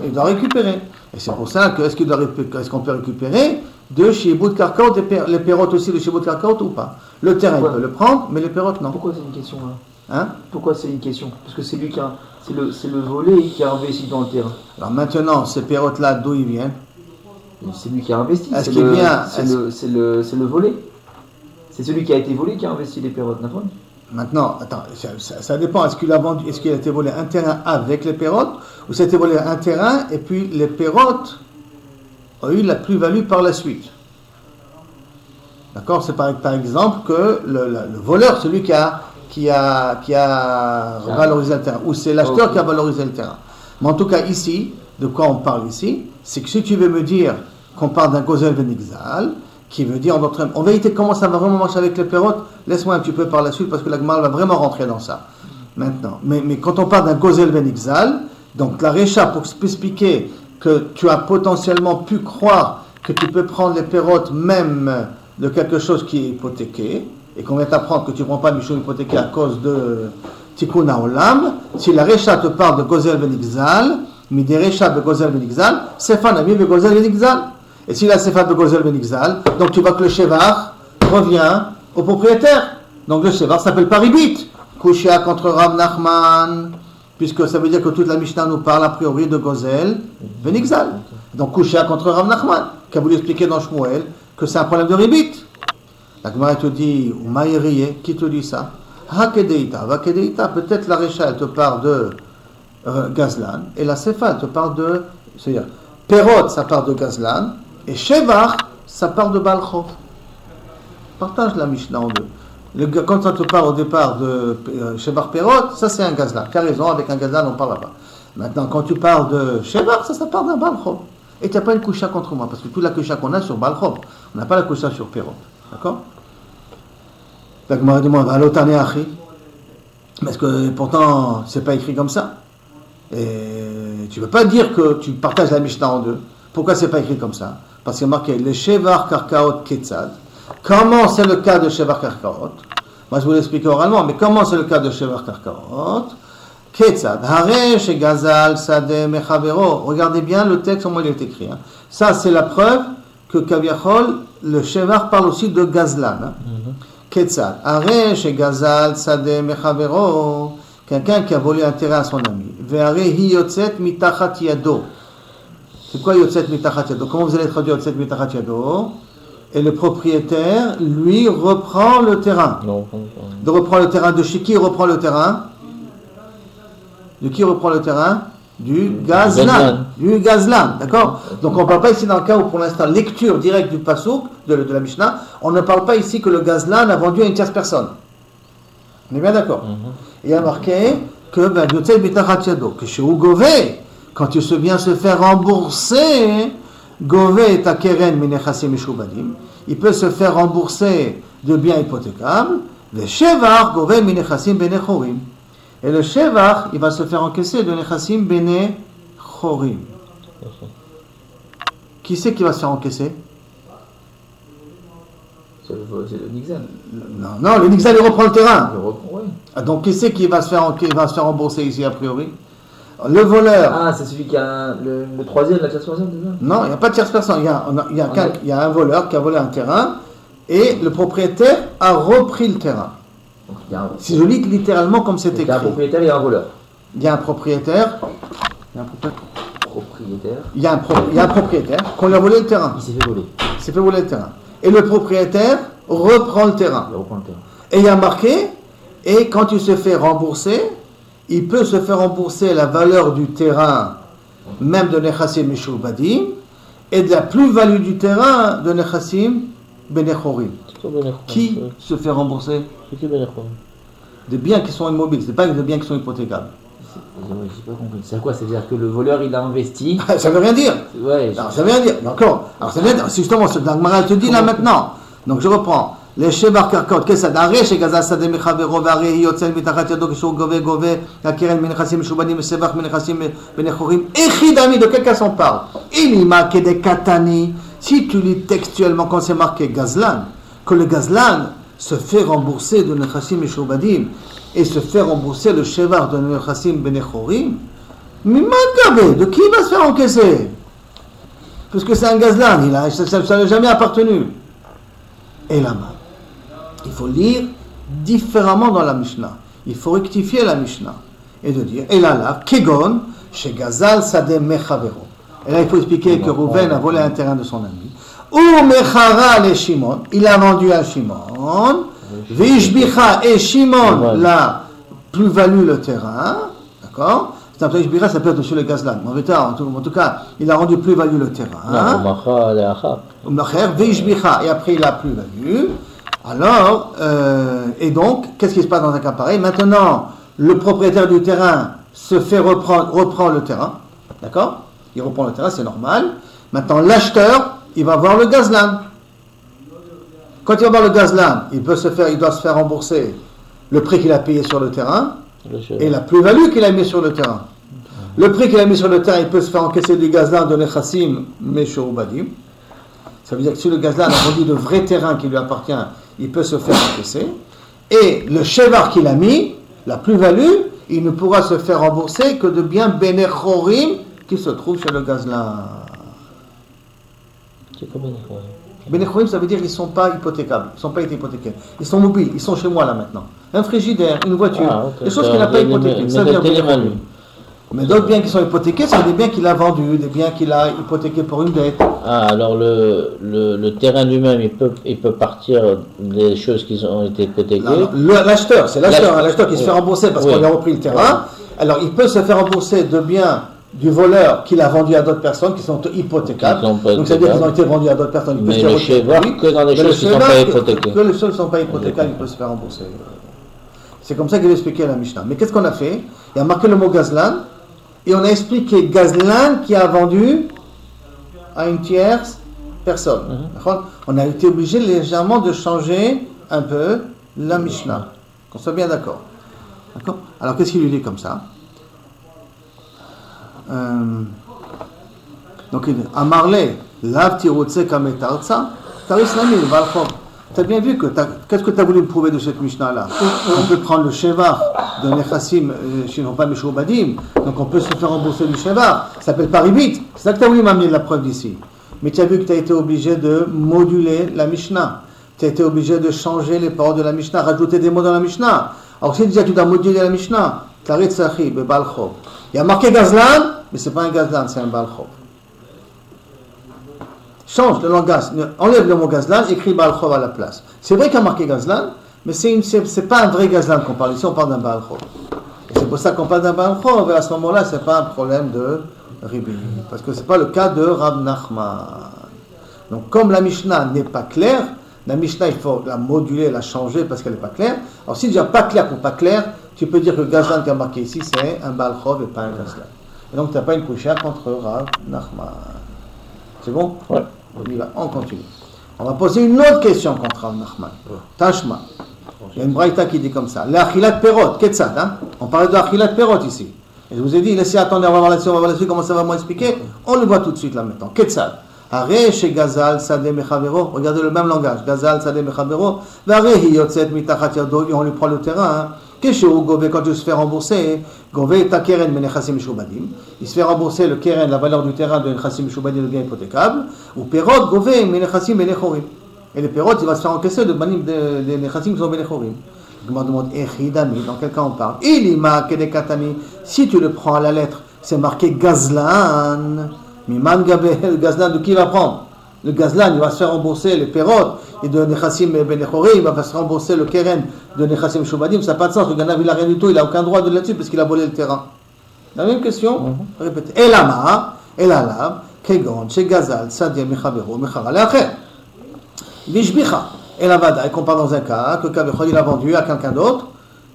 il doit récupérer. Et c'est pour ça que, est-ce qu'on peut récupérer de Shibout Karkaot, les pérotes aussi de Shibout Karkaot ou pas? Le terrain, il peut le prendre, mais les pérotes, non. Pourquoi c'est une question là? Hein? Pourquoi c'est une question? Parce que c'est lui c'est le volé qui a investi dans le terrain. Alors maintenant, ces pérotes-là, d'où ils viennent? C'est lui qui a investi. C'est le volé. C'est celui qui a été volé qui a investi les pérotes, d'accord? Maintenant, attends, ça dépend. Est-ce qu'il a été volé un terrain avec les pérotes, ou ça a été volé un terrain et puis les pérotes ont eu la plus-value par la suite? D'accord? C'est par exemple que le voleur, celui qui a valorisé le terrain, ou c'est l'acheteur qui a valorisé le terrain. Mais en tout cas, ici, de quoi on parle ici? C'est que si tu veux me dire qu'on parle d'un Gozel Venigzal, qui veut dire en vérité comment ça va vraiment marcher avec les pérotes, laisse-moi un petit peu par la suite parce que la Gemara va vraiment rentrer dans ça maintenant. Mais quand on parle d'un gozel ben ixal, donc la récha pour expliquer que tu as potentiellement pu croire que tu peux prendre les pérotes même de quelque chose qui est hypothéqué et qu'on vient t'apprendre que tu ne prends pas Michou hypothéqué à cause de Tikkun Haolam, si la récha te parle de gozel ben ixal, Midé récha de gozel ben ixal, Sefan ami de gozel ben ixal. Et si la Sefat de Gozel Ben Ixal, donc tu vois que le Shevar revient au propriétaire. Donc le Shevar s'appelle pas Ribit. Kushia contre Rav Nachman, puisque ça veut dire que toute la Mishnah nous parle a priori de Gozel Ben Ixal. Donc Kushia contre Rav Nachman, qui a voulu expliquer dans Shmuel que c'est un problème de Ribit. La Gemara te dit, ou Maïriye, qui te dit ça? Hakedeita, Vakedeita, peut-être la Récha, elle te parle de Gazlan, et la Sefa, elle te parle de. C'est-à-dire, Perot, ça parle de Gazlan. Et Shevar, ça part de Balchov. Partage la Mishnah en deux. Quand ça te parle au départ de Shevar Perot, ça c'est un Gazlan. Tu as raison, avec un Gazlan on ne parle pas. Maintenant, quand tu parles de Shevar, ça part d'un Balchov. Et tu n'as pas une coucha contre moi, parce que toute la coucha qu'on a sur Balchov, on n'a pas la coucha sur Perot. D'accord? La Gemara demande, Alotane Achi. Parce que pourtant, c'est pas écrit comme ça. Et tu ne peux pas dire que tu partages la Mishnah en deux. Pourquoi c'est pas écrit comme ça? Parce qu'il y a marqué le Shevar Karkaot Ketzad. Comment c'est le cas de Shevar Karkaot? Moi je vous l'explique oralement, mais comment c'est le cas de Shevar Karkaot? Ketzad. Hare Shegazal Sade Mechavero. Regardez bien le texte, comment il est écrit. Hein. Ça c'est la preuve que Kaviachol, le Shevar parle aussi de Gazlan. Hein. Ketzad. Hare Shegazal Sade Mechavero. Quelqu'un qui a volé un terrain à son ami. Ve'are hi yotzet mitachat yado. C'est quoi Yotzet Mitachat Yado? Comment vous allez traduire Yotzet Mitachat Yado? Et le propriétaire, lui, reprend le terrain. Non. De reprendre le terrain de chez qui reprend le terrain? De qui reprend le terrain? Du Gazlan. Du Gazlan, d'accord? Donc on ne parle pas ici dans le cas où pour l'instant, lecture directe du Passouk, de la Mishnah, on ne parle pas ici que le Gazlan a vendu à une tierce personne. On est bien d'accord? Il y a marqué que Yotzet Mitachat Yado, que chez Ugové, quand il se vient se faire rembourser, Gové ta keren minechassim mishubadim, il peut se faire rembourser de biens hypothécables, le shevar gové minechassim benechorim. Et le shevar, il va se faire encaisser de nechassim benechorim. Qui c'est qui va se faire encaisser? C'est le Nixal. Non, le Nixal il reprend le terrain. Il reprend, oui. Donc qui c'est qui va se faire rembourser ici a priori? Le voleur. Ah, c'est celui qui a le troisième, la tierce personne, c'est ça? Non, il n'y a pas de tierce personne. Il y a un voleur qui a volé un terrain et le propriétaire a repris le terrain. Donc, si je lis littéralement comme c'est écrit. Il y a un propriétaire et un voleur. Il y a un propriétaire. Il y a un propriétaire qu'on lui a volé le terrain. Il s'est fait voler. Il s'est fait voler le terrain. Et le propriétaire reprend le terrain. Il reprend le terrain. Et il y a marqué, et quand il se fait rembourser, il peut se faire rembourser la valeur du terrain, même de Nechassim Mishubadim, et de la plus-value du terrain de Nechassim Benechorim. Qui se fait rembourser? Des biens qui sont immobiles, ce n'est pas des biens qui sont hypothécables. Je n'ai pas compris. C'est quoi? C'est-à-dire que le voleur, il a investi. Ça ne veut rien dire. Ouais. Alors, ça veut rien dire. D'accord. Alors, ça veut dire, c'est justement ce que Dagmara te dit là maintenant. Donc, je reprends. Les Shevar Karkot, qu'est-ce que ça? Arrêt chez Gaza Sade Mechavero, Varé, Yotzel, Mitachat Yado, Kishou, Gové, la Keren, Menechassim, Mishubadim, Sevach, Menechassim, Benechorim, Echidami, de quel cas on parle? Ilima, Kede Katani. Si tu lis textuellement quand c'est marqué Gazlan, que le Gazlan se fait rembourser de Nechassim, Mishubadim, et se fait rembourser le Shevar de Nechassim, Benechorim, mais Magabe, de qui il va se faire encaisser? Parce que c'est un Gazlan, ça ne lui a jamais appartenu. Et là-bas. Il faut lire différemment dans la Mishnah. Il faut rectifier la Mishnah. Et de dire, et là, Kegon, chez Gazal Sade Mechavero. Et là, il faut expliquer que Rouven a volé un terrain de son ami. Ou Mechara le Shimon, il a vendu à Shimon. Vishbicha et Shimon l'a plus-value le terrain. D'accord? C'est un peu Vishbicha, ça peut être sur le Gazlan. En tout cas, il a rendu plus-value le terrain. Vishbicha, et après il a plus-value. Alors, et donc, qu'est-ce qui se passe dans un cas pareil? Maintenant, le propriétaire du terrain reprend le terrain, d'accord? Il reprend le terrain, c'est normal. Maintenant, l'acheteur, il va voir le Gazlan. Quand il va voir le gazlan, il doit se faire rembourser le prix qu'il a payé sur le terrain et la plus-value qu'il a mis sur le terrain. Le prix qu'il a mis sur le terrain, il peut se faire encaisser du gazlan de nechassim meshubadim. Ça veut dire que si le gazlan a vendu de vrais terrains qui lui appartient, il peut se faire encaisser. Et le shevar qu'il a mis, la plus-value, il ne pourra se faire rembourser que de biens benechorim qui se trouvent chez le gazlan. C'est comme Benechorim. Benechorim, ça veut dire qu'ils ne sont pas hypothécables, ils ne sont pas été hypothéqués. Ils sont mobiles, ils sont chez moi là maintenant. Un frigidaire, une voiture, des choses qu'il n'a pas hypothéquées. Ça vient Benechorim. Mais d'autres biens qui sont hypothéqués, ce sont des biens qu'il a vendus, des biens qu'il a hypothéqués pour une dette. Ah, alors le terrain lui-même, il peut partir des choses qui ont été hypothéquées. L'acheteur, c'est l'acheteur qui se fait rembourser parce qu'on a repris le terrain. Alors il peut se faire rembourser de biens du voleur qu'il a vendu à d'autres personnes qui sont hypothécables. Donc ça veut dire qu'ils ont été vendus à d'autres personnes. Mais le chevar, que dans les choses qui ne sont pas hypothéquées. Que les choses qui ne sont pas hypothécables, il peut se faire rembourser. C'est comme ça qu'il a expliqué à la Mishnah. Mais qu'est-ce qu'on a fait? Il a marqué le mot gazlan. Et on a expliqué gazlan qui a vendu à une tierce personne. On a été obligé légèrement de changer un peu la Mishnah. Qu'on soit bien d'accord. D'accord? Alors qu'est-ce qu'il lui dit comme ça? Donc il dit Amarle, lav tirotse kametarza, taris nami, valchom. Tu as bien vu qu'est-ce que tu as voulu me prouver de cette Mishnah-là? On peut prendre le shevar de nechassim shinropa meshubadim, donc on peut se faire rembourser du shevar. Ça s'appelle paribit. C'est ça que tu as voulu m'amener de la preuve d'ici. Mais tu as vu que tu as été obligé de moduler la Mishnah. Tu as été obligé de changer les paroles de la Mishnah, rajouter des mots dans la Mishnah. Alors si déjà tu dois moduler la Mishnah, tarit sachi be balchov. Il y a marqué gazlan, mais ce n'est pas un gazlan, c'est un balchov. Change le langage, enlève le mot gazlan, écrit balchov à la place. C'est vrai qu'il y a marqué gazlan, mais c'est pas un vrai gazlan qu'on parle. Ici, on parle d'un balchov. Et c'est pour ça qu'on parle d'un balchov, et à ce moment-là, ce n'est pas un problème de ribi. Parce que ce n'est pas le cas de Rab Nachman. Donc, comme la Mishnah n'est pas claire, la Mishnah, il faut la moduler, la changer parce qu'elle n'est pas claire. Alors, si déjà pas clair pour pas clair, tu peux dire que le gazlan qui est marqué ici, c'est un balchov et pas un gazlan. Et donc, tu n'as pas une couchère contre Rab Nachman. C'est bon? Ouais. On continue. On va poser une autre question contre Rav Nachman. Tashma. Il y a une braïta qui dit comme ça. L'achilat perot, ketzad, hein? On parlait de l'achilat perot ici. Et je vous ai dit, laissez attendre, on va voir là-dessus, comment ça va m'expliquer. On le voit tout de suite là maintenant. Ketzad. Aré chez Gazal, Sadeh Mechavero. Regardez le même langage. Gazal, Sadeh Mechavero. Varé hiyotzet mitachat yado. Et on lui prend le terrain, hein? Quand il se fait rembourser, il se fait rembourser le keren, la valeur du terrain de nechassim meshubadim, le bien hypothécable, ou perot, gové, menechassim benechorim. Et les perot, il va se faire encaisser de nechassim qui sont benechorim. Je me demande, dans quel cas on parle? Si tu le prends à la lettre, c'est marqué gazlan, miman gabé, le gazlan de qui il va prendre? Le gazlan, il va se faire rembourser les perot et de nechassim benechorim, il va se rembourser le keren de nechassim meshubadim. Ça n'a pas de sens. Le ganav, il n'a rien du tout, il n'a aucun droit de là-dessus parce qu'il a volé le terrain. La même question, répétez. Elama, elalab, kegon, chez gazal, sadia mechavero, mechara leacher. Bishbicha, elavada, et qu'on parle dans un cas que Kavechol il a vendu à quelqu'un d'autre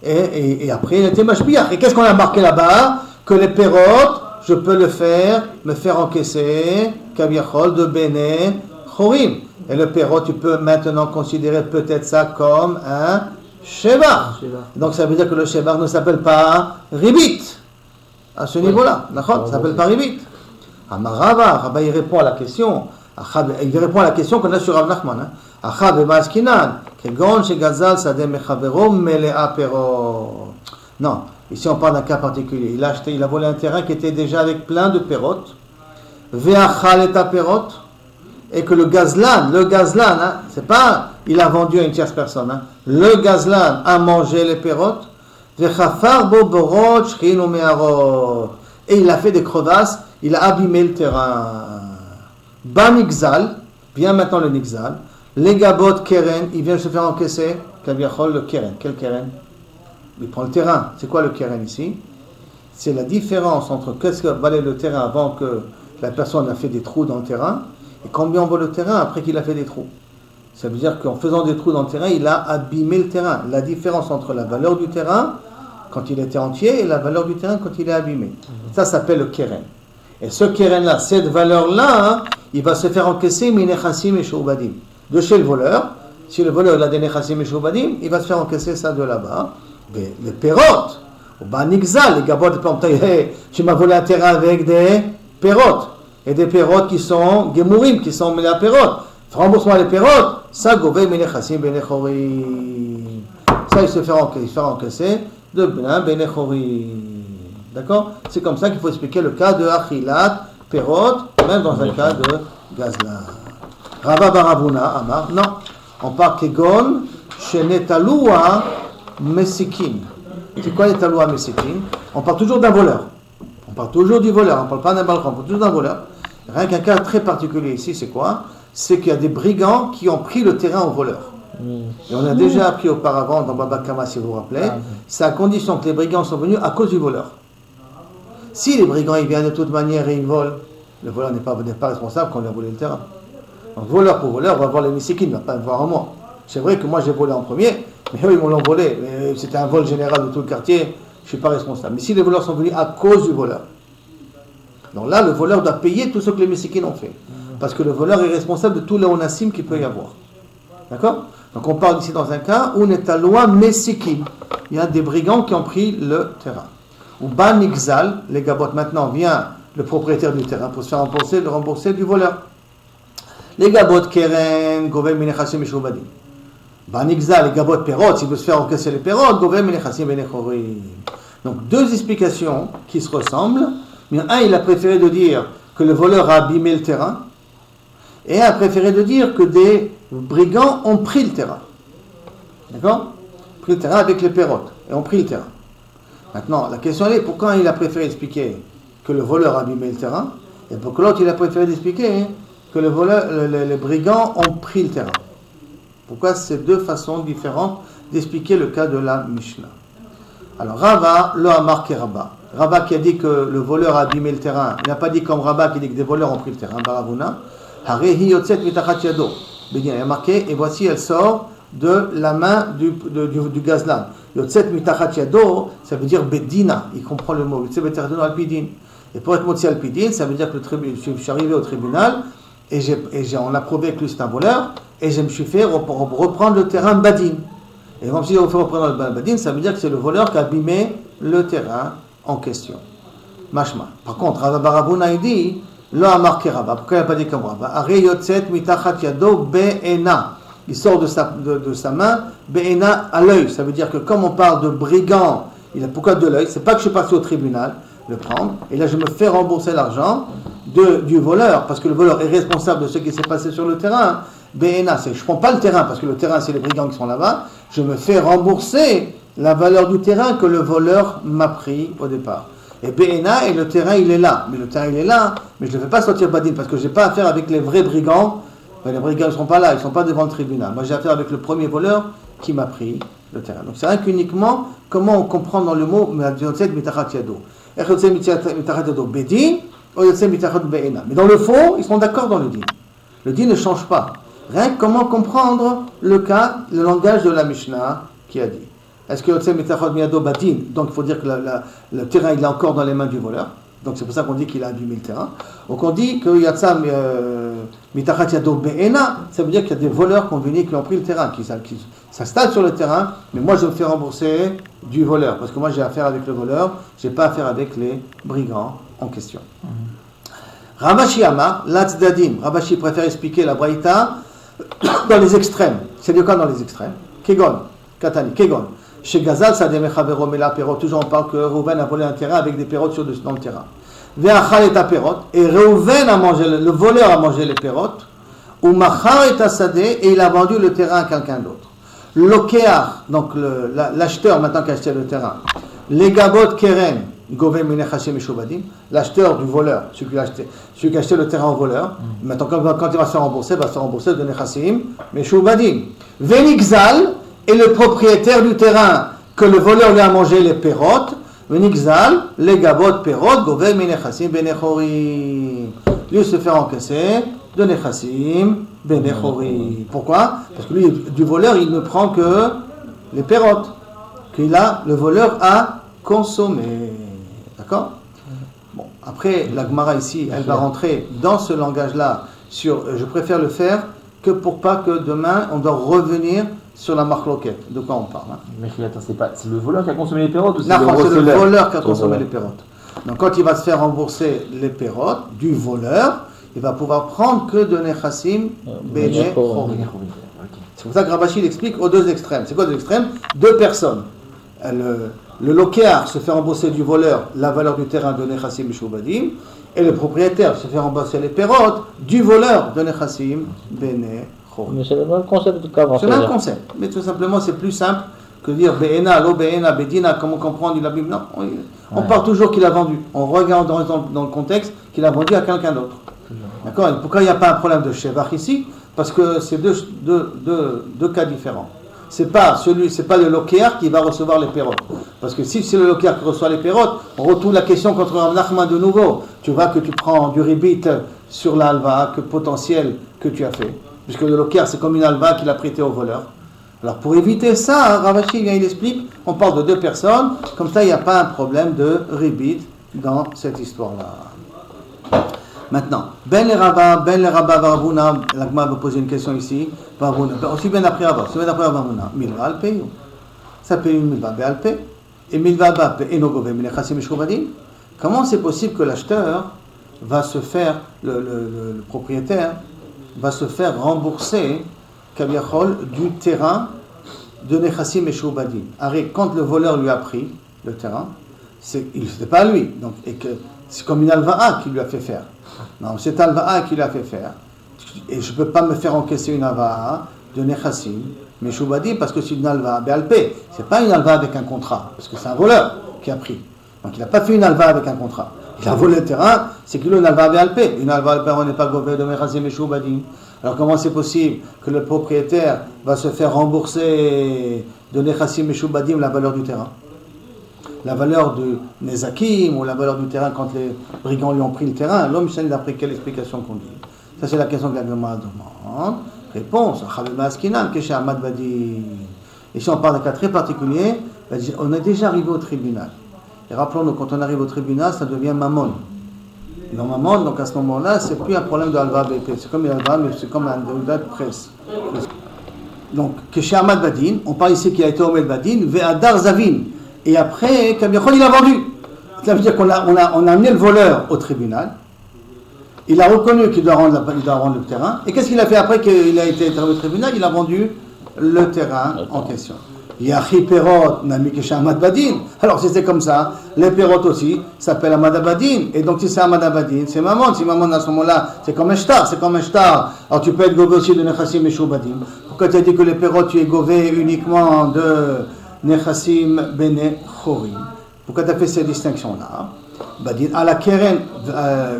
et après il était mashbiach. Et qu'est-ce qu'on a marqué là-bas? Que les perot, je peux le faire, me faire encaisser, Kavechol de Bene Chorim. Et le perot, tu peux maintenant considérer peut-être ça comme un shevar. Donc ça veut dire que le shevar ne s'appelle pas ribit. À ce niveau-là, d'accord? Ça s'appelle pas ribit. Amarava, Rabba il répond à la question. Il répond à la question qu'on a sur Rav Nachman. Achav et Maskinan, kegon chez Gazal sadeh mechavero melea perot. Non, ici on parle d'un cas particulier. Il a volé un terrain qui était déjà avec plein de perot. Ve'achal et perot. Et que le gazlan, hein, c'est pas il a vendu à une tierce personne. Hein. Le gazlan a mangé les perot. Et il a fait des crevasses, il a abîmé le terrain. Banixal, bien maintenant le nixal, les gabot keren, il vient se faire encaisser, le keren. Quel keren? Il prend le terrain. C'est quoi le keren ici? C'est la différence entre qu'est-ce que valait le terrain avant que la personne a fait des trous dans le terrain et combien on vaut le terrain après qu'il a fait des trous. Ça veut dire qu'en faisant des trous dans le terrain, il a abîmé le terrain. La différence entre la valeur du terrain quand il était entier et la valeur du terrain quand il est abîmé. Ça s'appelle le keren. Et ce keren-là, cette valeur-là, hein, il va se faire encaisser minechassim et shoubadim. De chez le voleur, Si le voleur a des nechassim meshubadim, il va se faire encaisser ça de là-bas. Les pérotes, ou banixal, les gabotes, tu m'as volé un terrain avec des pérotes. Et des pérotes qui sont gemourim, qui sont mêlés à pérotes. Remboursement des pérotes, ça, gové menechassim benechorim. Ça, il se fait encaisser de benechorim. D'accord? C'est comme ça qu'il faut expliquer le cas de achilat, pérotes, même dans un cas de gazla. Rava Baravuna, Amar, non. On parle kegon, shenetaloua, mesikin. C'est quoi netaloua, mesikin? On parle toujours d'un voleur. On parle toujours du voleur. On ne parle pas d'un balcon, on parle toujours d'un voleur. Rien qu'un cas très particulier ici, c'est quoi? C'est qu'il y a des brigands qui ont pris le terrain au voleur. Et on a déjà appris auparavant dans Baba Kama, si vous vous rappelez, c'est à condition que les brigands sont venus à cause du voleur. Si les brigands ils viennent de toute manière et ils volent, le voleur n'est pas responsable quand on lui a volé le terrain. Donc voleur pour voleur, on va voir les messikim, il ne va pas me voir en moi. C'est vrai que moi j'ai volé en premier, mais eux ils m'ont volé. Mais c'était un vol général de tout le quartier, je ne suis pas responsable. Mais si les voleurs sont venus à cause du voleur, donc là le voleur doit payer tout ce que les messikim ont fait. Parce que le voleur est responsable de tout le onassim qu'il peut y avoir. D'accord? Donc on parle ici dans un cas où on est à loi messikim. Il y a des brigands qui ont pris le terrain. Ou ban ixal, les gabotes, maintenant vient le propriétaire du terrain pour se faire rembourser du voleur. Les gabotes keren, govem minechassim meshubadim. Ban ixal, les gabotes perot, s'il veut se faire encaisser les perot, govem minechassim benechorim. Donc deux explications qui se ressemblent. Mais un, il a préféré de dire que le voleur a abîmé le terrain. Et a préféré de dire que des brigands ont pris le terrain. D'accord? Pris le terrain avec les pérotes. Et ont pris le terrain. Maintenant, la question est, pourquoi il a préféré expliquer que le voleur a abîmé le terrain? Et pour que l'autre, il a préféré expliquer que les brigands ont pris le terrain. Pourquoi ces deux façons différentes d'expliquer le cas de la Mishnah? Alors, Rava, lo amar ke Rabba. Rava qui a dit que le voleur a abîmé le terrain. Il n'a pas dit comme Rabba qui dit que des voleurs ont pris le terrain. Baravuna. Il y a marqué, et voici elle sort de la main du gazlan. Yotzet mitachat yado, ça veut dire bedina, il comprend le mot. Et pour être motzi alpidin, ça veut dire que je suis arrivé au tribunal et on a prouvé que lui c'est un voleur et je me suis fait reprendre le terrain badin. Et comme si on fait reprendre le badin, ça veut dire que c'est le voleur qui a abîmé le terrain en question. Mashma. Par contre, Rava Baravuna il dit, lo amar ke Rabba. Pourquoi il n'a pas dit comme Rabba? Are yotzet mitachat yado be'ena. Il sort de sa main, be'ena à l'œil. Ça veut dire que comme on parle de brigand, pourquoi de l'œil? C'est pas que je suis passé au tribunal le prendre, et là je me fais rembourser l'argent du voleur, parce que le voleur est responsable de ce qui s'est passé sur le terrain. Be'ena, je ne prends pas le terrain, parce que le terrain c'est les brigands qui sont là-bas, je me fais rembourser la valeur du terrain que le voleur m'a pris au départ. Et Be'ena, et le terrain il est là. Mais le terrain il est là, mais je ne le fais pas sortir badin, parce que je n'ai pas affaire avec les vrais brigands. Les brigands ne sont pas là, ils ne sont pas devant le tribunal. Moi j'ai affaire avec le premier voleur qui m'a pris le terrain. Donc c'est rien qu'uniquement comment on comprend dans le mot mais dans le fond, ils sont d'accord dans le din. Le din ne change pas. Rien que comment comprendre le langage de la Mishnah qui a dit. Est-ce que donc il faut dire que le terrain il est encore dans les mains du voleur. Donc c'est pour ça qu'on dit qu'il a abîmé le terrain. Donc on dit que Yatsam mitachat yado be'ena, ça veut dire qu'il y a des voleurs qui ont venu, qui ont pris le terrain, qui s'installent sur le terrain, mais moi je me fais rembourser du voleur, parce que moi j'ai affaire avec le voleur, j'ai pas affaire avec les brigands en question. Ravashi Amar, l'Atzdadim, Ravashi préfère expliquer la Braïta dans les extrêmes. C'est le cas dans les extrêmes. Kegon, Katani, Kegon. Chez Gazal, ça démechavero mela perot. Toujours on parle que Reuven a volé un terrain avec des perrottes dans le terrain. Ve'achal et perot. Et Reuven a mangé, le voleur a mangé les perrottes. Ou machar et sadé, et il a vendu le terrain à quelqu'un d'autre. L'okear, donc l'acheteur maintenant qui a acheté le terrain. Les gabot keren, govem minechashem meshubadim. L'acheteur du voleur, celui qui a acheté le terrain au voleur. Maintenant quand il va se rembourser, il va se rembourser de nechassim meshubadim. Venixal, et le propriétaire du terrain, que le voleur lui a mangé les perrottes, Venixal, les gabotes perrottes, govem minechassim benechorim. Lui se fait encaisser de nechassim benechorim. Pourquoi? Parce que lui, du voleur, il ne prend que les perrottes, le voleur a consommé. D'accord? Bon, après, la Gemara ici, elle va rentrer dans ce langage-là je préfère le faire que pour pas que demain on doit revenir sur la marloquette. De quoi on parle Mais attends, c'est le voleur qui a consommé les pérotes ou c'est non, le c'est le receleur? voleur qui a consommé les pérotes. Donc quand il va se faire rembourser les pérotes du voleur, il va pouvoir prendre que de Nechassim Bene Chorim. C'est pour ça que Rabashi explique aux deux extrêmes. C'est quoi deux extrêmes? Deux personnes. Le lokéar se fait rembourser du voleur la valeur du terrain de Nechassim Meshubadim, et le propriétaire se fait rembourser les pérotes du voleur de Nechassim Bene Chorim. Mais c'est le même concept qu'avant. C'est le même concept, mais tout simplement c'est plus simple que de dire Be'ena, lo Be'ena, Bedina, comment comprendre la Bible. Non, on part toujours qu'il a vendu. On regarde dans le contexte qu'il a vendu à quelqu'un d'autre. D'accord? Et pourquoi il n'y a pas un problème de Shevach ici? Parce que c'est deux cas différents. C'est pas le lokéar qui va recevoir les pérotes. Parce que si c'est le lokéar qui reçoit les pérotes, on retourne la question contre Rav Nachman de nouveau. Tu vois que tu prends du ribit sur l'alva potentiel que tu as fait. Puisque le lokéar, c'est comme une alva qu'il a prêté au voleur. Alors pour éviter ça, Ravashi il explique, on parle de deux personnes, comme ça il n'y a pas un problème de ribit dans cette histoire-là. Maintenant, Ben le Rabba, Varavouna, l'Agma va poser une question ici, Varavouna, aussi bien après Varavouna, Milva Alpe, ça paye une Milva Alpe, et Milva Alpe, et Nogove, Minechassim Meshubadim. Comment c'est possible que l'acheteur va se faire, le propriétaire, va se faire rembourser Kaviachol du terrain de Nechassim Meshubadim? Arrête, quand le voleur lui a pris le terrain, c'était pas lui, donc, et que c'est comme une alva'a qui lui a fait faire. Non, c'est alva'a qui lui a fait faire. Et je ne peux pas me faire encaisser une alva'a de Nechassim Meshubadim parce que c'est une alva'a béalpé. Ce n'est pas une alva'a avec un contrat, parce que c'est un voleur qui a pris. Donc il n'a pas fait une alva'a avec un contrat. Il a volé le terrain, c'est qu'il a une alva'a béalpé. Une alva'a béalpé, on n'est pas gové de Nechassim Meshubadim. Alors comment c'est possible que le propriétaire va se faire rembourser de Nechassim Meshubadim la valeur du terrain? La valeur de Nezakim ou la valeur du terrain quand les brigands lui ont pris le terrain, l'homme sait d'après quelle explication qu'on dit. Ça c'est la question que la Gemara demande. Réponse, et si on parle d'un cas très particulier, on est déjà arrivé au tribunal. Et rappelons-nous, quand on arrive au tribunal, ça devient Mammon. Dans Mammon, donc à ce moment-là, c'est plus un problème de Alva BP, c'est comme une Alva, mais c'est comme un de presse. Donc, chez Ahmad Badin, on parle ici qu'il a été au Badin, Ve'adar Zavin. Et après, Kabiachol, il a vendu. Ça veut dire qu'on a amené le voleur au tribunal. Il a reconnu qu'il doit rendre le terrain. Et qu'est-ce qu'il a fait après qu'il a été au tribunal? Il a vendu le terrain en question. Yachi Perot, Nami Kesha Ahmad Badin. Alors si c'est comme ça, les Perot aussi s'appellent Ahmad Badin. Et donc si c'est Ahmad Badin, c'est Mammon. Si Mammon à ce moment-là, c'est comme Eshtar. Alors tu peux être gové aussi de Nechassim Meshubadim. Pourquoi tu as dit que les Perot, tu es gové uniquement de Nechassim Bene Chorim? Pourquoi tu as fait cette distinction-là? Badin à la Keren,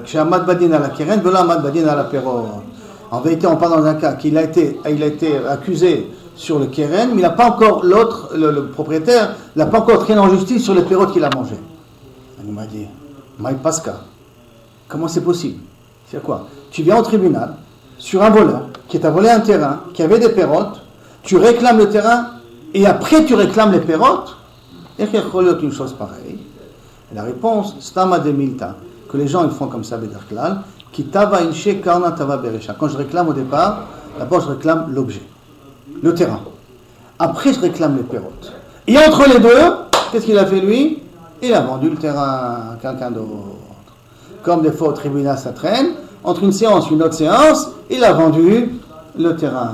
chez Ahmad Badin à la Keren, voilà Ahmad Badin à la Perot. En vérité, on parle dans un cas qu'il a été accusé sur le Keren, mais il n'a pas encore, le propriétaire, n'a pas encore traîné en justice sur les pérotes qu'il a mangées. Il m'a dit, Maï Pasca, comment c'est possible? C'est quoi? Tu viens au tribunal sur un voleur qui t'a volé un terrain, qui avait des pérotes, tu réclames le terrain, et après tu réclames les pérotes? Et qu'il y a une chose pareille. Et la réponse, Stama de Milta, que les gens ils font comme ça, Bedarklal, qui tava inche karna tava beresha. Quand je réclame au départ, d'abord je réclame l'objet, le terrain. Après je réclame les pérotes. Et entre les deux, qu'est-ce qu'il a fait lui? Il a vendu le terrain à quelqu'un d'autre. Comme des fois au tribunal ça traîne, entre une séance et une autre séance, il a vendu le terrain.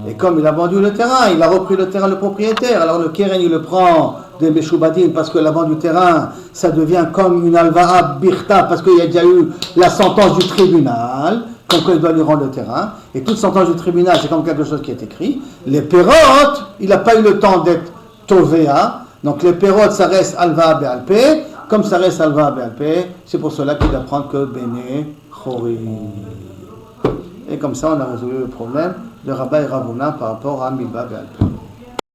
Et comme il a vendu le terrain, il a repris le terrain le propriétaire. Alors le Keren il le prend de Meshubadim parce que la vente du terrain, ça devient comme une alva'a birta parce qu'il y a déjà eu la sentence du tribunal, comme quoi il doit lui rendre le terrain. Et toute sentence du tribunal, c'est comme quelque chose qui est écrit. Les pérotes, il n'a pas eu le temps d'être tovéa. Donc les pérotes, ça reste alva'a be'alpé. Comme ça reste alva'a be'alpé, c'est pour cela qu'il doit prendre que Bene Chorim. Et comme ça, on a résolu le problème de Rabba et Ravuna par rapport à Milva be'alpé.